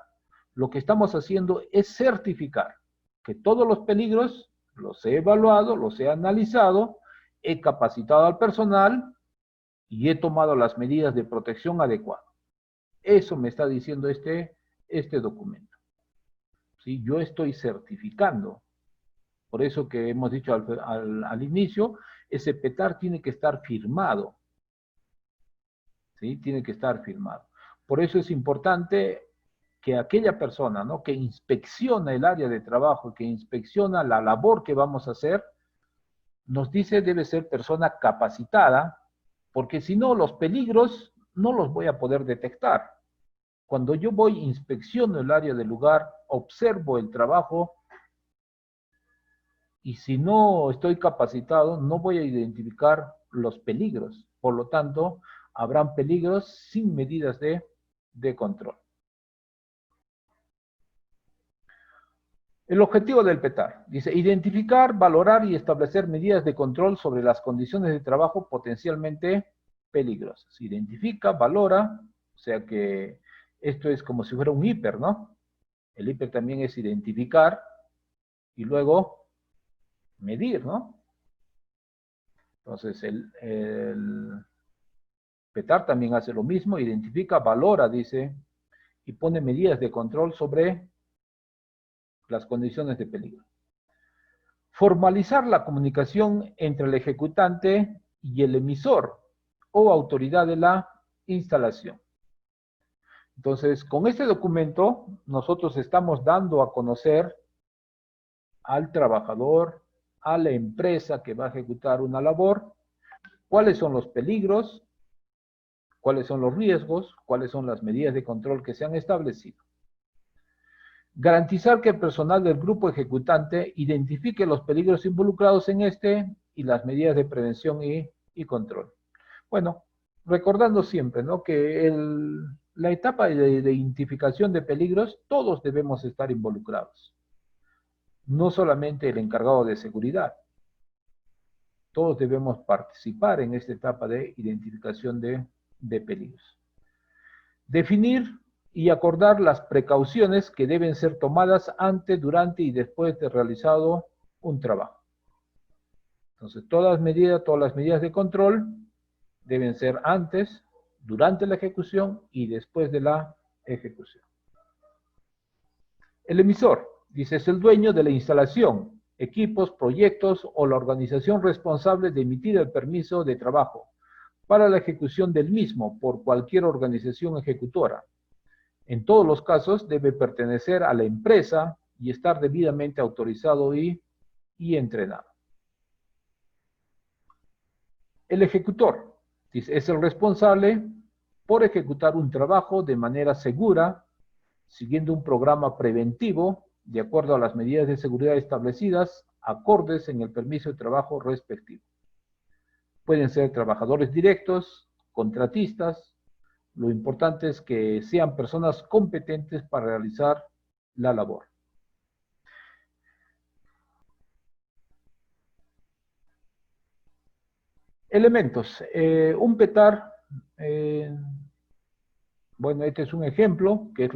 lo que estamos haciendo es certificar que todos los peligros los he evaluado, los he analizado, he capacitado al personal y he tomado las medidas de protección adecuadas. Eso me está diciendo este documento. ¿Sí? Yo estoy certificando. Por eso que hemos dicho al inicio, ese PETAR tiene que estar firmado. ¿Sí? Tiene que estar firmado. Por eso es importante que aquella persona, ¿no?, que inspecciona el área de trabajo, que inspecciona la labor que vamos a hacer, nos dice debe ser persona capacitada, porque si no, los peligros no los voy a poder detectar. Cuando yo voy, inspecciono el área del lugar, observo el trabajo, y si no estoy capacitado, no voy a identificar los peligros. Por lo tanto, habrán peligros sin medidas de control. El objetivo del PETAR, dice, identificar, valorar y establecer medidas de control sobre las condiciones de trabajo potencialmente peligrosas. Identifica, valora, o sea que esto es como si fuera un hiper, ¿no? El hiper también es identificar y luego medir, ¿no? Entonces el PETAR también hace lo mismo, identifica, valora, dice, y pone medidas de control sobre las condiciones de peligro. Formalizar la comunicación entre el ejecutante y el emisor o autoridad de la instalación. Entonces, con este documento, nosotros estamos dando a conocer al trabajador, a la empresa que va a ejecutar una labor, cuáles son los peligros, cuáles son los riesgos, cuáles son las medidas de control que se han establecido. Garantizar que el personal del grupo ejecutante identifique los peligros involucrados en este y las medidas de prevención y control. Bueno, recordando siempre, ¿no?, que la etapa de identificación de peligros, todos debemos estar involucrados. No solamente el encargado de seguridad. Todos debemos participar en esta etapa de identificación de peligros. Definir y acordar las precauciones que deben ser tomadas antes, durante y después de realizado un trabajo. Entonces, todas las medidas de control deben ser antes, durante la ejecución y después de la ejecución. El emisor, dice, es el dueño de la instalación, equipos, proyectos o la organización responsable de emitir el permiso de trabajo para la ejecución del mismo por cualquier organización ejecutora. En todos los casos debe pertenecer a la empresa y estar debidamente autorizado y entrenado. El ejecutor, dice, es el responsable por ejecutar un trabajo de manera segura, siguiendo un programa preventivo, de acuerdo a las medidas de seguridad establecidas, acordes en el permiso de trabajo respectivo. Pueden ser trabajadores directos, contratistas. Lo importante es que sean personas competentes para realizar la labor. Elementos. Un PETAR, bueno, este es un ejemplo, que es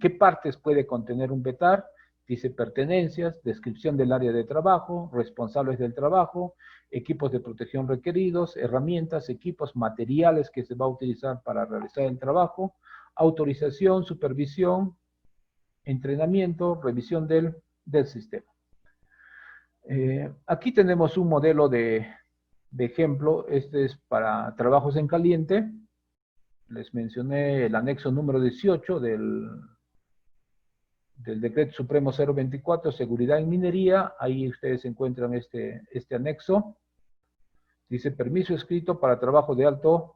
qué partes puede contener un PETAR. Dice pertenencias, descripción del área de trabajo, responsables del trabajo, equipos de protección requeridos, herramientas, equipos, materiales que se va a utilizar para realizar el trabajo, autorización, supervisión, entrenamiento, revisión del sistema. Aquí tenemos un modelo de ejemplo. Este es para trabajos en caliente. Les mencioné el anexo número 18 del Decreto Supremo 024, Seguridad en Minería. Ahí ustedes encuentran este anexo. Dice permiso escrito para trabajo de alto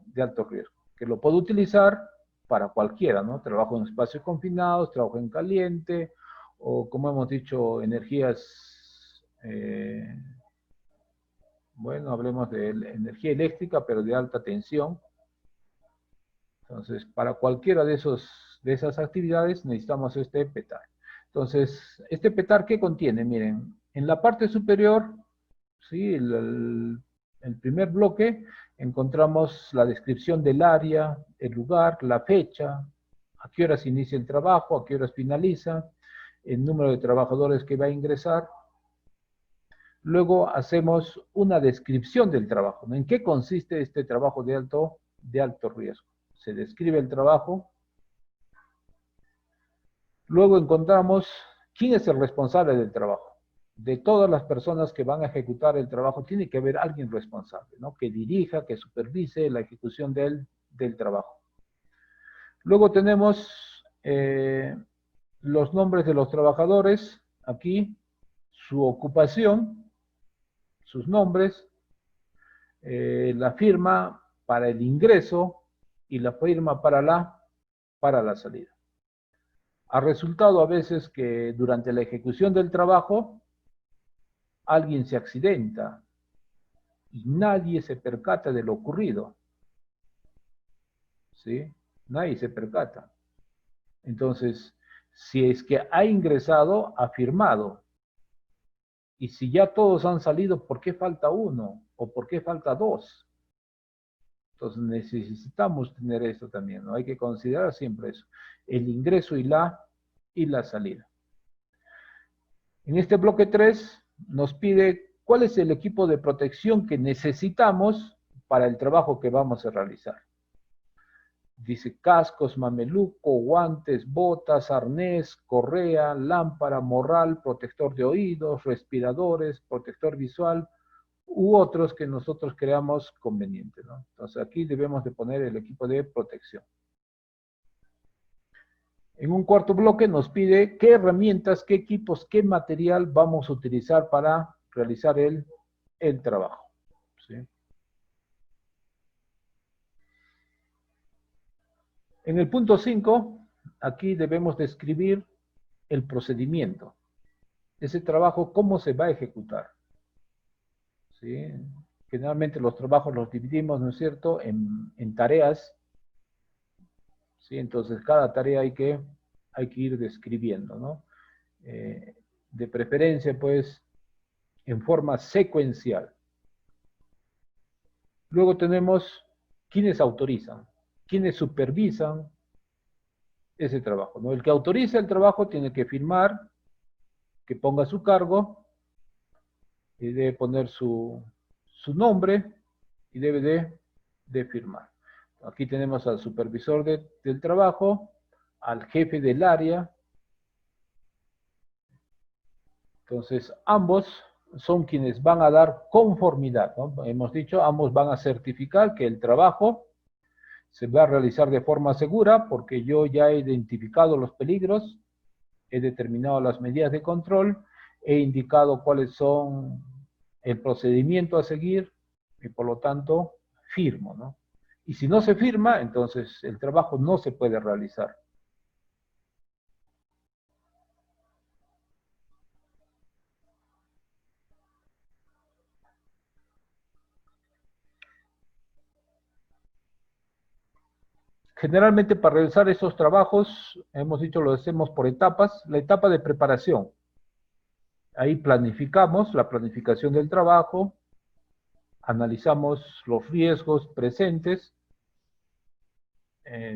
riesgo, que lo puedo utilizar para cualquiera, ¿no? Trabajo en espacios confinados, trabajo en caliente, o como hemos dicho, energías, bueno, hablemos de energía eléctrica, pero de alta tensión. Entonces, para cualquiera de esas actividades necesitamos este PETAR. Entonces, este PETAR, ¿qué contiene? Miren, en la parte superior, ¿sí?, el primer bloque, encontramos la descripción del área, el lugar, la fecha, a qué horas inicia el trabajo, a qué horas finaliza, el número de trabajadores que va a ingresar. Luego hacemos una descripción del trabajo, ¿no? ¿En qué consiste este trabajo de alto riesgo? Se describe el trabajo. Luego encontramos quién es el responsable del trabajo. De todas las personas que van a ejecutar el trabajo, tiene que haber alguien responsable, ¿no?, que dirija, que supervise la ejecución del trabajo. Luego tenemos los nombres de los trabajadores, aquí, su ocupación, sus nombres, la firma para el ingreso y la firma para la salida. Ha resultado a veces que durante la ejecución del trabajo alguien se accidenta y nadie se percata de lo ocurrido, ¿sí? Nadie se percata. Entonces, Si es que ha ingresado, ha firmado. Y si ya todos han salido, ¿por qué falta uno? ¿O por qué falta dos? Entonces necesitamos tener esto también, ¿no? Hay que considerar siempre eso. El ingreso y la salida. En este bloque 3 nos pide cuál es el equipo de protección que necesitamos para el trabajo que vamos a realizar. Dice cascos, mameluco, guantes, botas, arnés, correa, lámpara, morral, protector de oídos, respiradores, protector visual, u otros que nosotros creamos convenientes, ¿no? Entonces aquí debemos de poner el equipo de protección. En un cuarto bloque nos pide qué herramientas, qué equipos, qué material vamos a utilizar para realizar el trabajo, ¿sí? En el punto 5, aquí debemos describir el procedimiento. Ese trabajo, ¿cómo se va a ejecutar? ¿Sí? Generalmente los trabajos los dividimos, ¿no es cierto?, en tareas, ¿sí? Entonces cada tarea hay que ir describiendo, ¿no? De preferencia, pues, en forma secuencial. Luego tenemos quienes autorizan, quienes supervisan ese trabajo, ¿no? El que autoriza el trabajo tiene que firmar, que ponga su cargo, y debe poner su nombre y debe de firmar. Aquí tenemos al supervisor del trabajo, al jefe del área. Entonces, ambos son quienes van a dar conformidad, ¿no? Hemos dicho, ambos van a certificar que el trabajo se va a realizar de forma segura porque yo ya he identificado los peligros, he determinado las medidas de control, he indicado cuáles son el procedimiento a seguir y por lo tanto firmo, ¿no? Y si no se firma, entonces el trabajo no se puede realizar. Generalmente para realizar esos trabajos, hemos dicho, lo hacemos por etapas. La etapa de preparación. Ahí planificamos la planificación del trabajo, analizamos los riesgos presentes,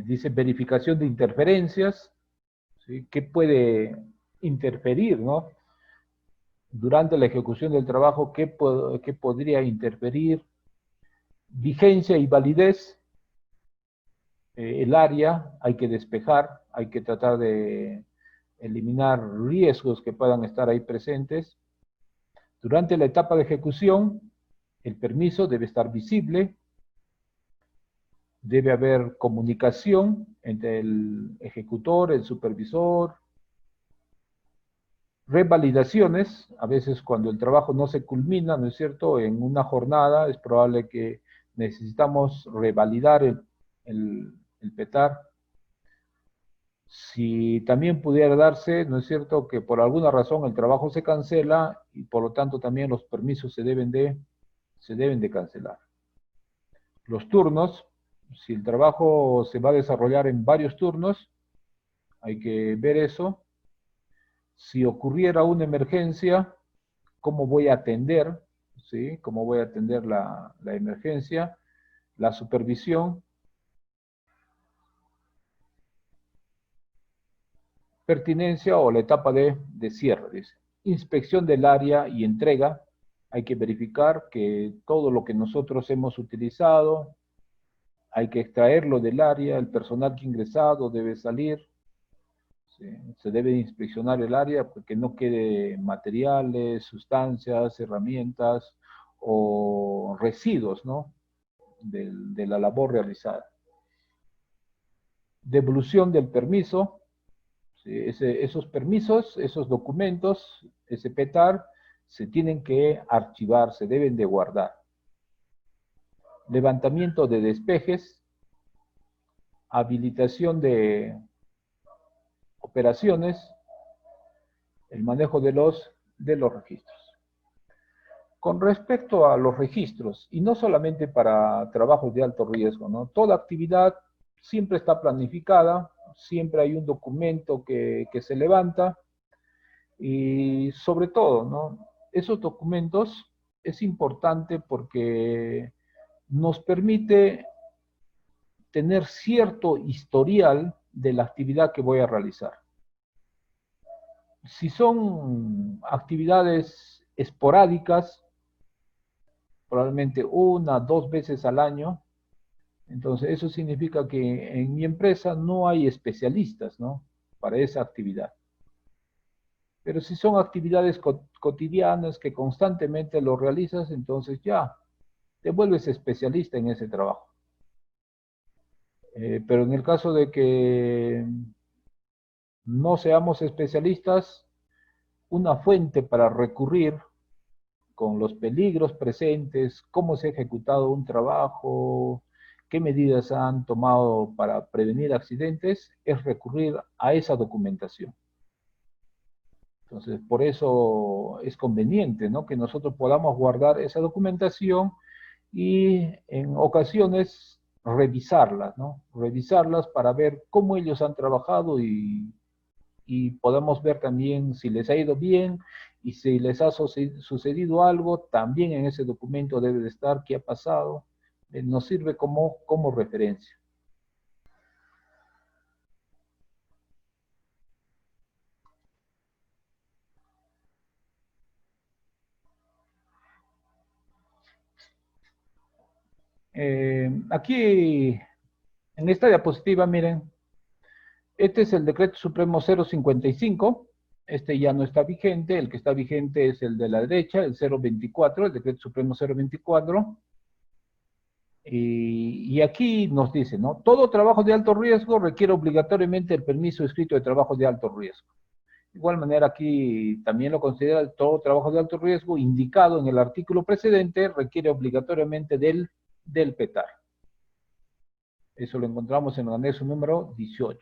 dice verificación de interferencias, ¿sí? ¿Qué puede interferir, ¿no? Durante la ejecución del trabajo, ¿qué podría interferir? Vigencia y validez. El área hay que despejar, hay que tratar de eliminar riesgos que puedan estar ahí presentes. Durante la etapa de ejecución, el permiso debe estar visible, debe haber comunicación entre el ejecutor, el supervisor, revalidaciones, a veces cuando el trabajo no se culmina, ¿no es cierto?, en una jornada, es probable que necesitamos revalidar el PETAR. Si también pudiera darse, ¿no es cierto?, que por alguna razón el trabajo se cancela y por lo tanto también los permisos se deben de cancelar. Los turnos, si el trabajo se va a desarrollar en varios turnos, hay que ver eso. Si ocurriera una emergencia, ¿cómo voy a atender? ¿Sí? ¿Cómo voy a atender la emergencia? La supervisión. Pertinencia o la etapa de cierre, dice. Inspección del área y entrega. Hay que verificar que todo lo que nosotros hemos utilizado, hay que extraerlo del área, el personal que ha ingresado debe salir, ¿sí? Se debe inspeccionar el área porque no quede materiales, sustancias, herramientas o residuos, ¿no?, de la labor realizada. Devolución del permiso. ¿Sí? Esos permisos, esos documentos, ese PETAR, se tienen que archivar, se deben de guardar. Levantamiento de despejes, habilitación de operaciones, el manejo de los registros. Con respecto a los registros, y no solamente para trabajos de alto riesgo, ¿no? Toda actividad siempre está planificada, Siempre hay un documento que se levanta y sobre todo, ¿no? Esos documentos es importante porque nos permite tener cierto historial de la actividad que voy a realizar. Si son actividades esporádicas, probablemente una, dos veces al año, entonces eso significa que en mi empresa no hay especialistas, ¿no? Para esa actividad. Pero si son actividades cotidianas que constantemente lo realizas, entonces ya te vuelves especialista en ese trabajo. Pero en el caso de que no seamos especialistas, una fuente para recurrir con los peligros presentes, cómo se ha ejecutado un trabajo, qué medidas han tomado para prevenir accidentes, es recurrir a esa documentación. Entonces, por eso es conveniente, ¿no?, que nosotros podamos guardar esa documentación y en ocasiones revisarlas, ¿no? Revisarlas para ver cómo ellos han trabajado y podemos ver también si les ha ido bien y si les ha sucedido algo, también en ese documento debe de estar qué ha pasado. Nos sirve como referencia. Aquí, en esta diapositiva, miren, este es el Decreto Supremo 055, este ya no está vigente, el que está vigente es el de la derecha, el 024, el Decreto Supremo 024, y aquí nos dice, ¿no? Todo trabajo de alto riesgo requiere obligatoriamente el permiso escrito de trabajo de alto riesgo. De igual manera, aquí también lo considera todo trabajo de alto riesgo indicado en el artículo precedente requiere obligatoriamente del PETAR. Eso lo encontramos en el anexo número 18.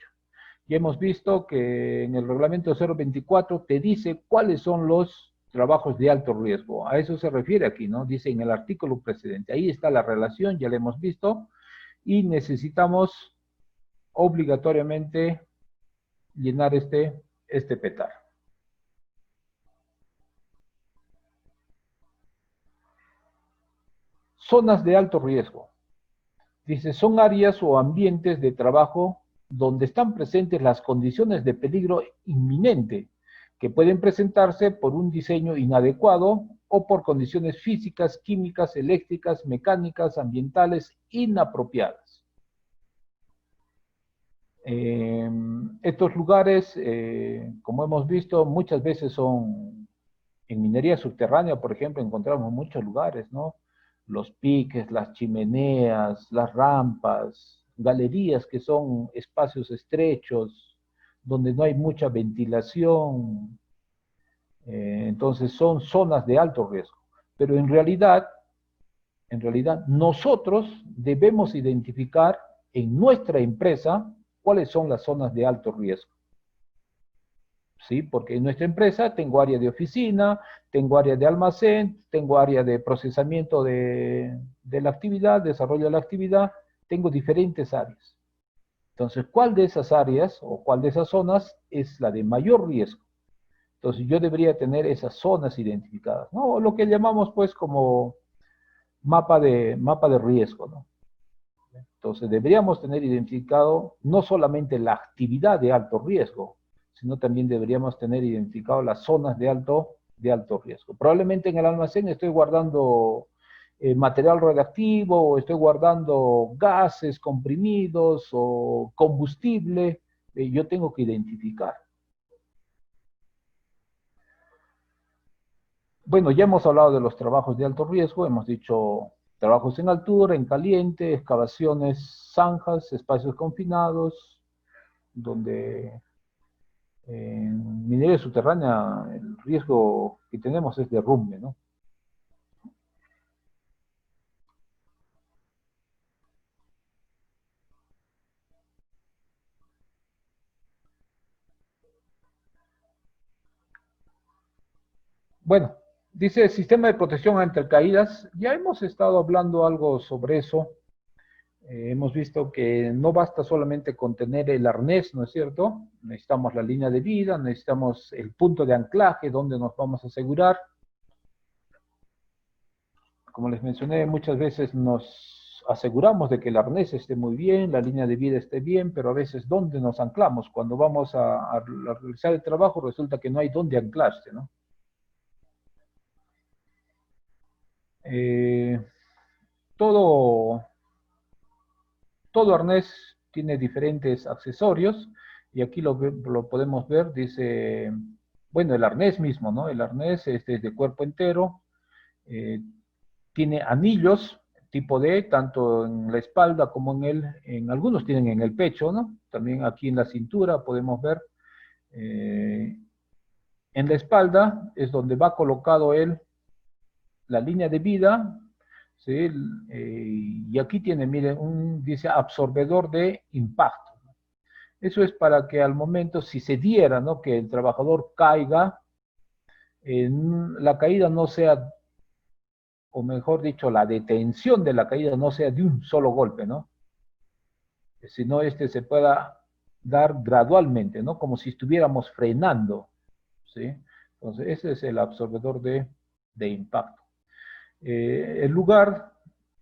Ya hemos visto que en el reglamento 024 te dice cuáles son los trabajos de alto riesgo. A eso se refiere aquí, ¿no? Dice en el artículo precedente. Ahí está la relación, ya la hemos visto. Y necesitamos obligatoriamente llenar este PETAR. Zonas de alto riesgo. Dice, son áreas o ambientes de trabajo donde están presentes las condiciones de peligro inminente que pueden presentarse por un diseño inadecuado o por condiciones físicas, químicas, eléctricas, mecánicas, ambientales inapropiadas. Estos lugares, como hemos visto, muchas veces son en minería subterránea, por ejemplo, encontramos muchos lugares, ¿no? Los piques, las chimeneas, las rampas, galerías que son espacios estrechos, donde no hay mucha ventilación, entonces son zonas de alto riesgo. Pero en realidad nosotros debemos identificar en nuestra empresa cuáles son las zonas de alto riesgo. ¿Sí? Porque en nuestra empresa tengo área de oficina, tengo área de almacén, tengo área de procesamiento de la actividad, desarrollo de la actividad, tengo diferentes áreas. Entonces, ¿cuál de esas áreas o cuál de esas zonas es la de mayor riesgo? Entonces, yo debería tener esas zonas identificadas, ¿no? Lo que llamamos, pues, como mapa de riesgo, ¿no? Entonces, deberíamos tener identificado no solamente la actividad de alto riesgo, sino también deberíamos tener identificado las zonas de alto riesgo. Probablemente en el almacén estoy guardando material radiactivo, o estoy guardando gases comprimidos o combustible, yo tengo que identificar. Bueno, ya hemos hablado de los trabajos de alto riesgo, hemos dicho trabajos en altura, en caliente, excavaciones, zanjas, espacios confinados, donde en minería subterránea el riesgo que tenemos es derrumbe, ¿no? Bueno, dice sistema de protección ante caídas. Ya hemos estado hablando algo sobre eso. Hemos visto que no basta solamente con tener el arnés, ¿no es cierto? Necesitamos la línea de vida, necesitamos el punto de anclaje donde nos vamos a asegurar. Como les mencioné, muchas veces nos aseguramos de que el arnés esté muy bien, la línea de vida esté bien, pero a veces ¿dónde nos anclamos? Cuando vamos a realizar el trabajo resulta que no hay dónde anclarse, ¿no? Todo arnés tiene diferentes accesorios y aquí lo podemos ver, dice, bueno, el arnés mismo, ¿no? El arnés es de cuerpo entero, eh, tiene anillos tipo D, tanto en la espalda como en algunos tienen en el pecho, ¿no? También aquí en la cintura podemos ver, eh, en la espalda es donde va colocado la línea de vida, ¿sí? Y aquí tiene, miren, dice absorbedor de impacto. Eso es para que al momento, si se diera, ¿no? Que el trabajador caiga, la caída no sea, o mejor dicho, la detención de la caída no sea de un solo golpe, ¿no? Sino se pueda dar gradualmente, ¿no? Como si estuviéramos frenando, ¿sí? Entonces, ese es el absorbedor de impacto. El lugar,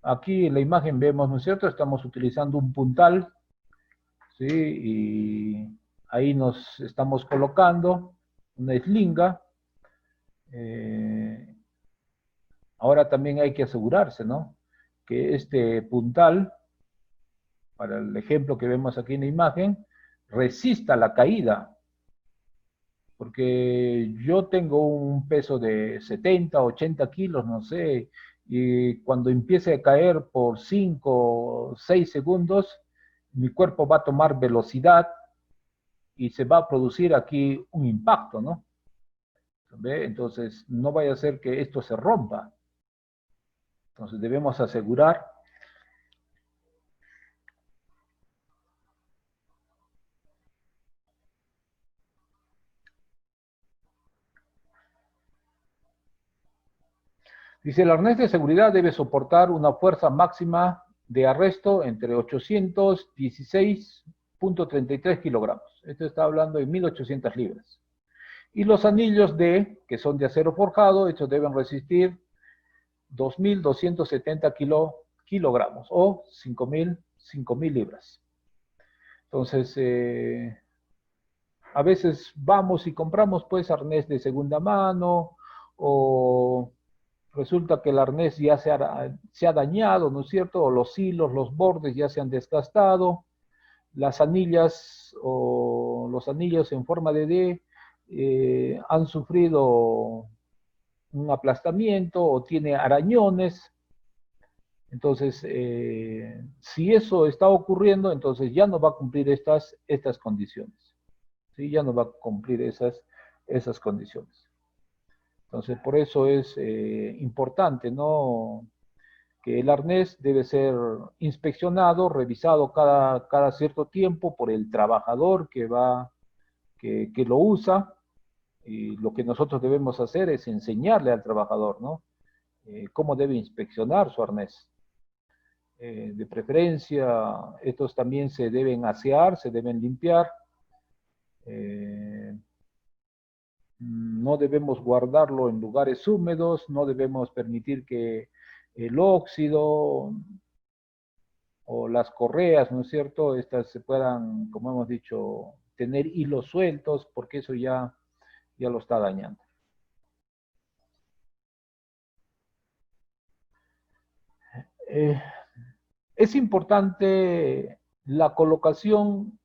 aquí en la imagen vemos, ¿no es cierto? Estamos utilizando un puntal, ¿sí? Y ahí nos estamos colocando una eslinga. Ahora también hay que asegurarse, ¿no? Que este puntal, para el ejemplo que vemos aquí en la imagen, resista la caída. Porque yo tengo un peso de 70, 80 kilos, no sé, y cuando empiece a caer por 5, 6 segundos, mi cuerpo va a tomar velocidad y se va a producir aquí un impacto, ¿no? ¿Ve? Entonces, no vaya a ser que esto se rompa. Entonces, debemos asegurar. Dice, el arnés de seguridad debe soportar una fuerza máxima de arresto entre 816.33 kilogramos. Esto está hablando de 1.800 libras. Y los anillos que son de acero forjado, estos deben resistir 2.270 kilogramos o 5.000 libras. Entonces, a veces vamos y compramos pues arnés de segunda mano o resulta que el arnés ya se ha dañado, ¿no es cierto? O los hilos, los bordes ya se han desgastado, las anillas o los anillos en forma de D han sufrido un aplastamiento o tiene arañones. Entonces, si eso está ocurriendo, entonces ya no va a cumplir estas condiciones. ¿Sí? Ya no va a cumplir esas condiciones. Entonces, por eso es importante, ¿no? Que el arnés debe ser inspeccionado, revisado cada cierto tiempo por el trabajador que lo usa. Y lo que nosotros debemos hacer es enseñarle al trabajador, ¿no? Cómo debe inspeccionar su arnés. De preferencia, estos también se deben asear, se deben limpiar. No debemos guardarlo en lugares húmedos, no debemos permitir que el óxido o las correas, ¿no es cierto?, estas se puedan, como hemos dicho, tener hilos sueltos, porque eso ya lo está dañando. Eh, es importante la colocación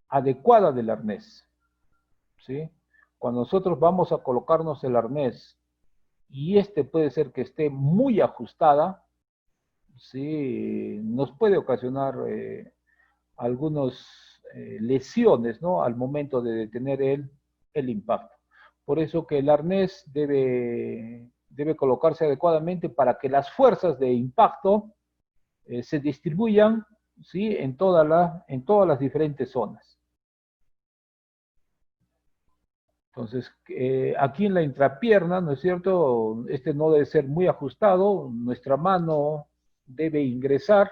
adecuada del arnés, ¿sí? Cuando nosotros vamos a colocarnos el arnés y puede ser que esté muy ajustada, ¿sí? Nos puede ocasionar algunas lesiones, ¿no? Al momento de detener el impacto. Por eso que el arnés debe colocarse adecuadamente para que las fuerzas de impacto se distribuyan, ¿sí? En todas las diferentes zonas. Entonces, aquí en la intrapierna, ¿no es cierto? No debe ser muy ajustado, nuestra mano debe ingresar,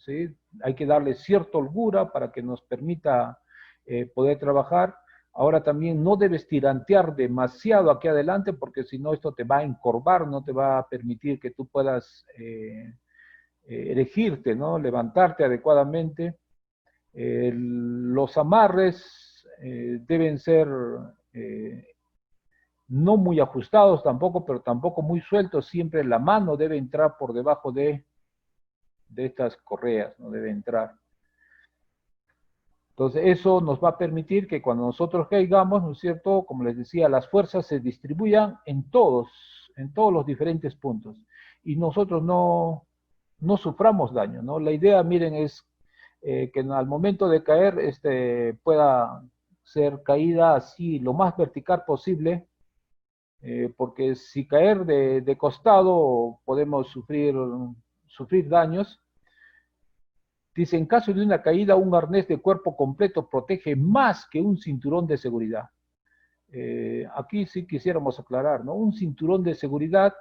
¿sí? Hay que darle cierta holgura para que nos permita poder trabajar. Ahora también no debes tirantear demasiado aquí adelante porque si no esto te va a encorvar, no te va a permitir que tú puedas erigirte, ¿no? Levantarte adecuadamente. Los amarres deben ser no muy ajustados tampoco, pero tampoco muy sueltos. Siempre la mano debe entrar por debajo de estas correas, no debe entrar. Entonces, eso nos va a permitir que cuando nosotros caigamos, ¿no es cierto? Como les decía, las fuerzas se distribuyan en todos los diferentes puntos. Y nosotros no suframos daño, ¿no? La idea, miren, es que al momento de caer, pueda ser caída así lo más vertical posible, porque si caer de costado podemos sufrir daños. Dice, en caso de una caída, un arnés de cuerpo completo protege más que un cinturón de seguridad. Aquí sí quisiéramos aclarar, ¿no? Un cinturón de seguridad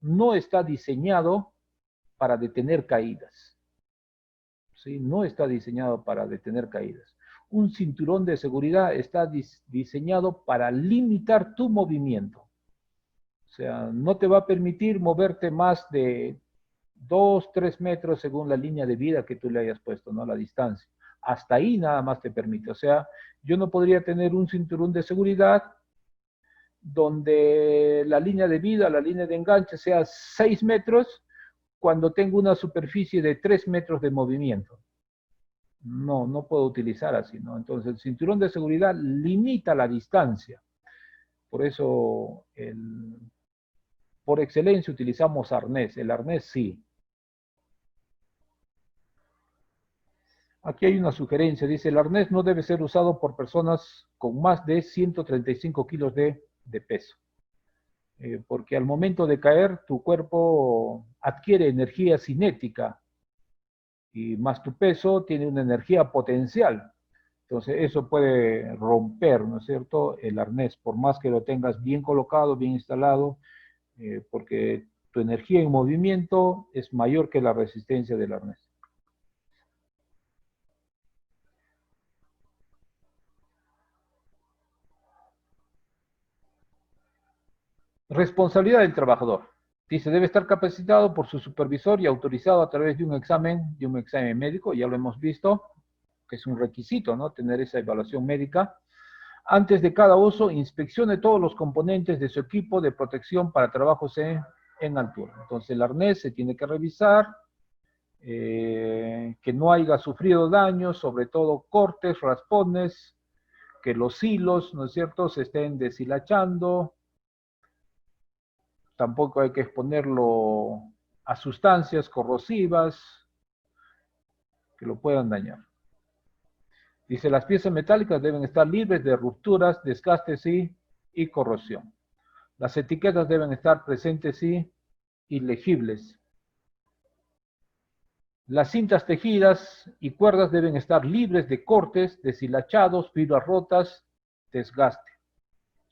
no está diseñado para detener caídas. ¿Sí? No está diseñado para detener caídas. Un cinturón de seguridad está diseñado para limitar tu movimiento. O sea, no te va a permitir moverte más de 2, 3 metros según la línea de vida que tú le hayas puesto, ¿no? La distancia. Hasta ahí nada más te permite. O sea, yo no podría tener un cinturón de seguridad donde la línea de vida, la línea de enganche sea 6 metros cuando tengo una superficie de 3 metros de movimiento. No puedo utilizar así, ¿no? Entonces el cinturón de seguridad limita la distancia. Por eso, por excelencia utilizamos arnés. El arnés sí. Aquí hay una sugerencia, dice, el arnés no debe ser usado por personas con más de 135 kilos de peso, porque al momento de caer tu cuerpo adquiere energía cinética y más tu peso tiene una energía potencial. Entonces eso puede romper, ¿no es cierto?, el arnés, por más que lo tengas bien colocado, bien instalado, porque tu energía en movimiento es mayor que la resistencia del arnés. Responsabilidad del trabajador. Dice, debe estar capacitado por su supervisor y autorizado a través de un examen médico, ya lo hemos visto, que es un requisito, ¿no? Tener esa evaluación médica. Antes de cada uso, inspeccione todos los componentes de su equipo de protección para trabajos en altura. Entonces, el arnés se tiene que revisar, que no haya sufrido daños, sobre todo cortes, raspones, que los hilos, ¿no es cierto?, se estén deshilachando. Tampoco hay que exponerlo a sustancias corrosivas que lo puedan dañar. Dice, las piezas metálicas deben estar libres de rupturas, desgastes y corrosión. Las etiquetas deben estar presentes y legibles. Las cintas tejidas y cuerdas deben estar libres de cortes, deshilachados, fibras rotas, desgaste.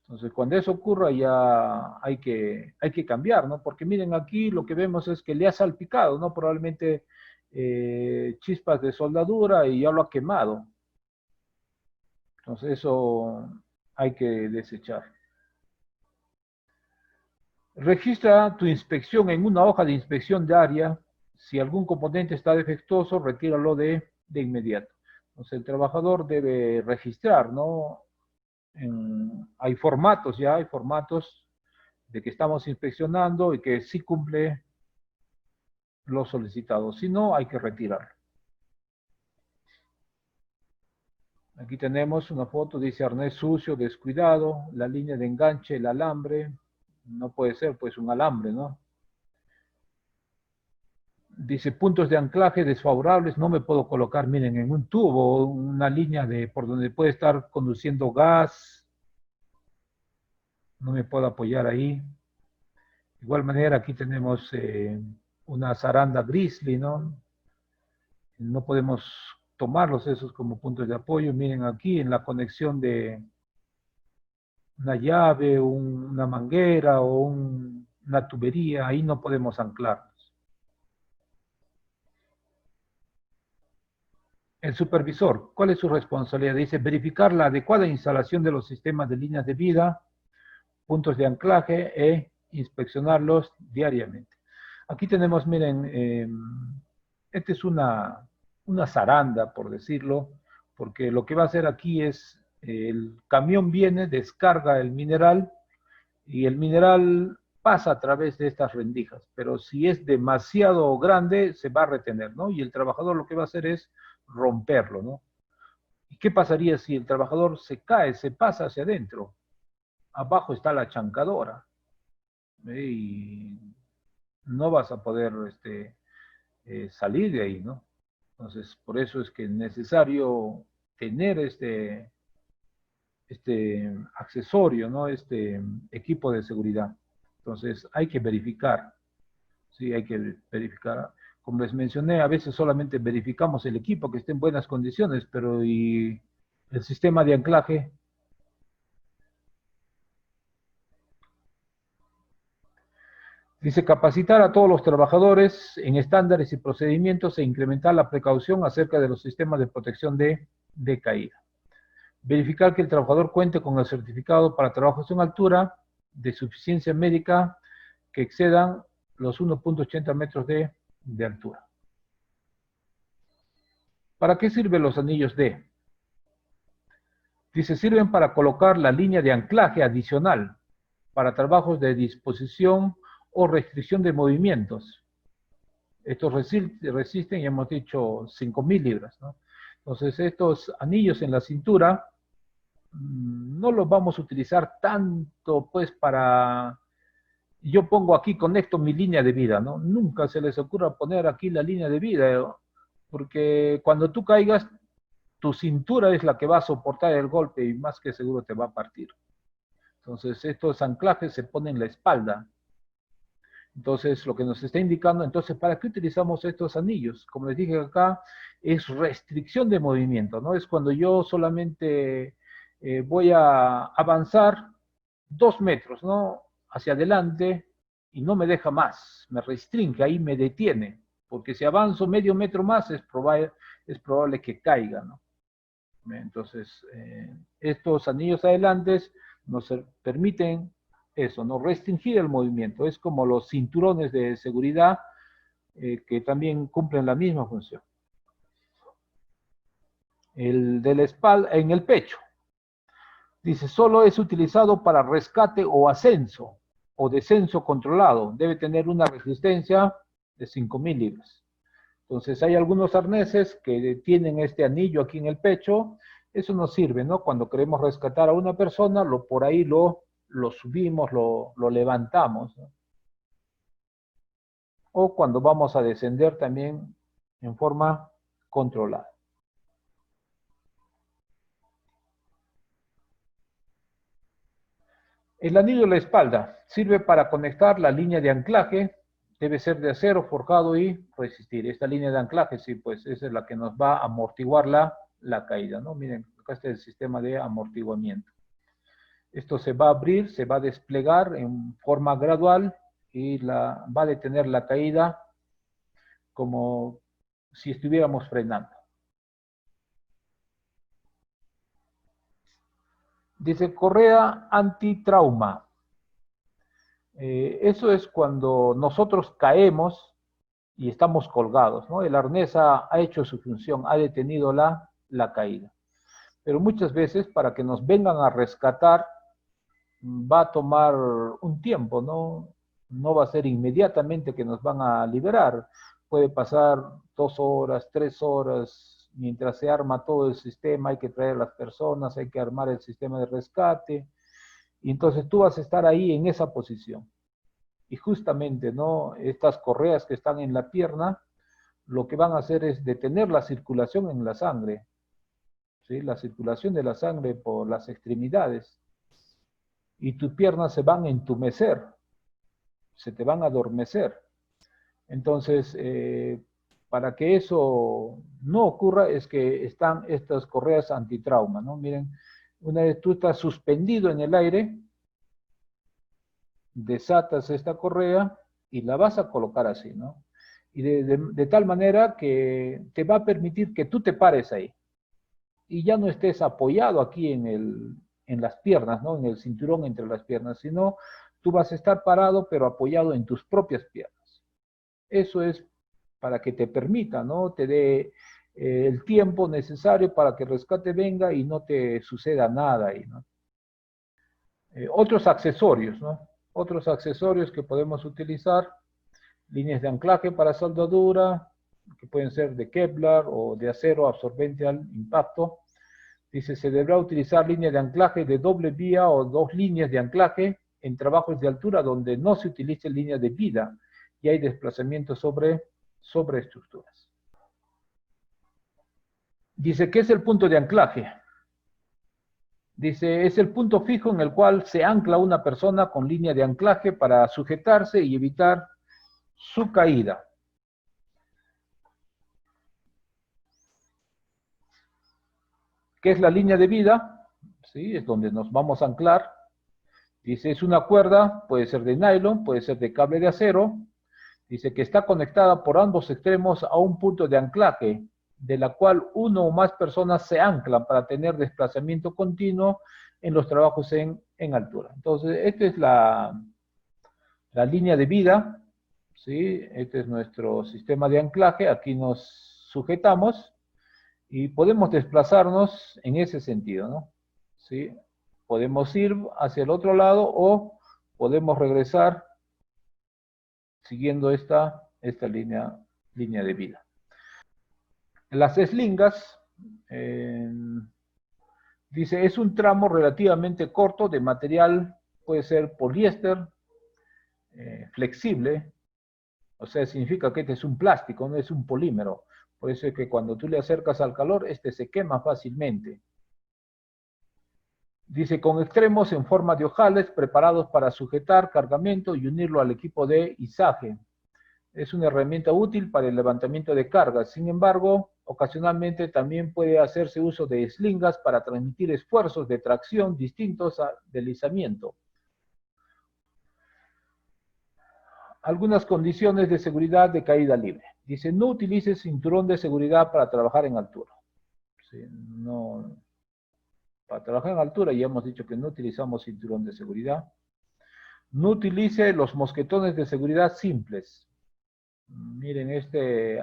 Entonces, cuando eso ocurra ya hay que cambiar, ¿no? Porque miren, aquí lo que vemos es que le ha salpicado, ¿no? Probablemente chispas de soldadura y ya lo ha quemado. Entonces, eso hay que desechar. Registra tu inspección en una hoja de inspección de área. Si algún componente está defectuoso, retíralo de inmediato. Entonces, el trabajador debe registrar, ¿no? Hay formatos de que estamos inspeccionando y que sí cumple lo solicitado. Si no, hay que retirarlo. Aquí tenemos una foto, dice arnés sucio, descuidado, la línea de enganche, el alambre. No puede ser, pues, un alambre, ¿no? Dice puntos de anclaje desfavorables, no me puedo colocar, miren, en un tubo, una línea por donde puede estar conduciendo gas. No me puedo apoyar ahí. De igual manera, aquí tenemos una zaranda grizzly, ¿no? No podemos tomarlos esos como puntos de apoyo. Miren aquí en la conexión de una llave, una manguera o una tubería, ahí no podemos anclarnos. El supervisor, ¿cuál es su responsabilidad? Dice, verificar la adecuada instalación de los sistemas de líneas de vida, puntos de anclaje e inspeccionarlos diariamente. Aquí tenemos, miren, esta es una zaranda, por decirlo, porque lo que va a hacer aquí es, el camión viene, descarga el mineral y el mineral pasa a través de estas rendijas, pero si es demasiado grande, se va a retener, ¿no? Y el trabajador lo que va a hacer es romperlo, ¿no? ¿Y qué pasaría si el trabajador se cae, se pasa hacia adentro? Abajo está la chancadora, y no vas a poder salir de ahí, ¿no? Entonces, por eso es que es necesario tener este accesorio, ¿no? Este equipo de seguridad. Entonces, hay que verificar, sí, hay que verificar. Como les mencioné, a veces solamente verificamos el equipo que esté en buenas condiciones, pero y el sistema de anclaje. Dice, capacitar a todos los trabajadores en estándares y procedimientos e incrementar la precaución acerca de los sistemas de protección de caída. Verificar que el trabajador cuente con el certificado para trabajos en altura de suficiencia médica que excedan los 1.80 metros de altura. ¿Para qué sirven los anillos D? Dice, sirven para colocar la línea de anclaje adicional para trabajos de disposición o restricción de movimientos. Estos resisten, ya hemos dicho, 5.000 libras, ¿no? Entonces, estos anillos en la cintura no los vamos a utilizar tanto, pues, para... Yo pongo aquí, conecto mi línea de vida, ¿no? Nunca se les ocurra poner aquí la línea de vida, porque cuando tú caigas, tu cintura es la que va a soportar el golpe y más que seguro te va a partir. Entonces, estos anclajes se ponen en la espalda. Entonces, lo que nos está indicando, entonces, ¿para qué utilizamos estos anillos? Como les dije acá, es restricción de movimiento, ¿no? Es cuando yo solamente voy a avanzar 2 metros, ¿no? Hacia adelante y no me deja más, me restringe, ahí me detiene, porque si avanzo medio metro más es probable que caiga, ¿no? Entonces, estos anillos adelantes nos permiten eso, no restringir el movimiento. Es como los cinturones de seguridad que también cumplen la misma función. El de la espalda, en el pecho, dice, solo es utilizado para rescate o ascenso o descenso controlado. Debe tener una resistencia de 5.000 libras. Entonces, hay algunos arneses que tienen este anillo aquí en el pecho. Eso nos sirve, ¿no? Cuando queremos rescatar a una persona, por ahí lo subimos, lo levantamos, ¿no? O cuando vamos a descender también en forma controlada. El anillo de la espalda sirve para conectar la línea de anclaje. Debe ser de acero forjado y resistir. Esta línea de anclaje, sí, pues esa es la que nos va a amortiguar la caída, ¿no? Miren, acá está el sistema de amortiguamiento. Esto se va a abrir, se va a desplegar en forma gradual y va a detener la caída como si estuviéramos frenando. Dice correa antitrauma. Eso es cuando nosotros caemos y estamos colgados, ¿no? El arnés ha hecho su función, ha detenido la caída. Pero muchas veces para que nos vengan a rescatar va a tomar un tiempo, ¿no? No va a ser inmediatamente que nos van a liberar. Puede pasar 2 horas, 3 horas, mientras se arma todo el sistema, hay que traer a las personas, hay que armar el sistema de rescate, y entonces tú vas a estar ahí en esa posición. Y justamente, ¿no? Estas correas que están en la pierna, lo que van a hacer es detener la circulación en la sangre, ¿sí? La circulación de la sangre por las extremidades. Y tus piernas se van a entumecer, se te van a adormecer. Entonces, para que eso no ocurra es que están estas correas antitrauma, ¿no? Miren, una vez tú estás suspendido en el aire, desatas esta correa y la vas a colocar así, ¿no? y de tal manera que te va a permitir que tú te pares ahí y ya no estés apoyado aquí en las piernas, ¿no? En el cinturón entre las piernas, sino tú vas a estar parado pero apoyado en tus propias piernas. Eso es para que te permita, ¿no? Te dé el tiempo necesario para que el rescate venga y no te suceda nada ahí, ¿no? Otros accesorios, ¿no? Otros accesorios que podemos utilizar, líneas de anclaje para soldadura, que pueden ser de Kevlar o de acero absorbente al impacto. Dice, se deberá utilizar líneas de anclaje de doble vía o dos líneas de anclaje en trabajos de altura donde no se utilice línea de vida y hay desplazamiento sobre estructuras. Dice, ¿qué es el punto de anclaje? Dice, es el punto fijo en el cual se ancla una persona con línea de anclaje para sujetarse y evitar su caída. ¿Qué es la línea de vida? ¿Sí? Es donde nos vamos a anclar. Dice, es una cuerda, puede ser de nylon, puede ser de cable de acero. Dice que está conectada por ambos extremos a un punto de anclaje, de la cual uno o más personas se anclan para tener desplazamiento continuo en los trabajos en altura. Entonces, esta es la línea de vida, ¿sí? Este es nuestro sistema de anclaje, aquí nos sujetamos y podemos desplazarnos en ese sentido, ¿no? ¿Sí? Podemos ir hacia el otro lado o podemos regresar siguiendo esta línea de vida. Las eslingas, dice, es un tramo relativamente corto de material, puede ser poliéster, flexible, o sea, significa que este es un plástico, no es un polímero. Por eso es que cuando tú le acercas al calor, este se quema fácilmente. Dice, con extremos en forma de ojales preparados para sujetar cargamento y unirlo al equipo de izaje. Es una herramienta útil para el levantamiento de cargas. Sin embargo, ocasionalmente también puede hacerse uso de eslingas para transmitir esfuerzos de tracción distintos a deslizamiento. Algunas condiciones de seguridad de caída libre. Dice, no utilice cinturón de seguridad para trabajar en altura. Sí, no, para trabajar en altura ya hemos dicho que no utilizamos cinturón de seguridad. No utilice los mosquetones de seguridad simples. Miren,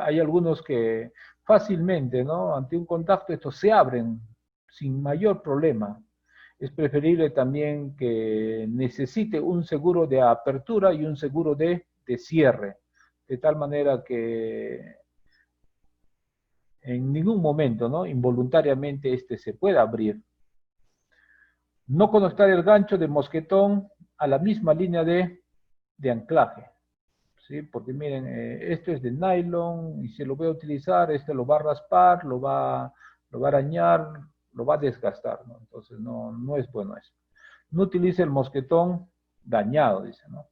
hay algunos que fácilmente, ¿no? Ante un contacto, estos se abren sin mayor problema. Es preferible también que necesite un seguro de apertura y un seguro de cierre, de tal manera que en ningún momento, ¿no? Involuntariamente se pueda abrir. No conectar el gancho de mosquetón a la misma línea de anclaje. ¿Sí? Porque miren, esto es de nylon y si lo voy a utilizar, lo va a raspar, lo va a arañar, lo va a desgastar, ¿no? Entonces no es bueno eso. No utilice el mosquetón dañado, dice, ¿no?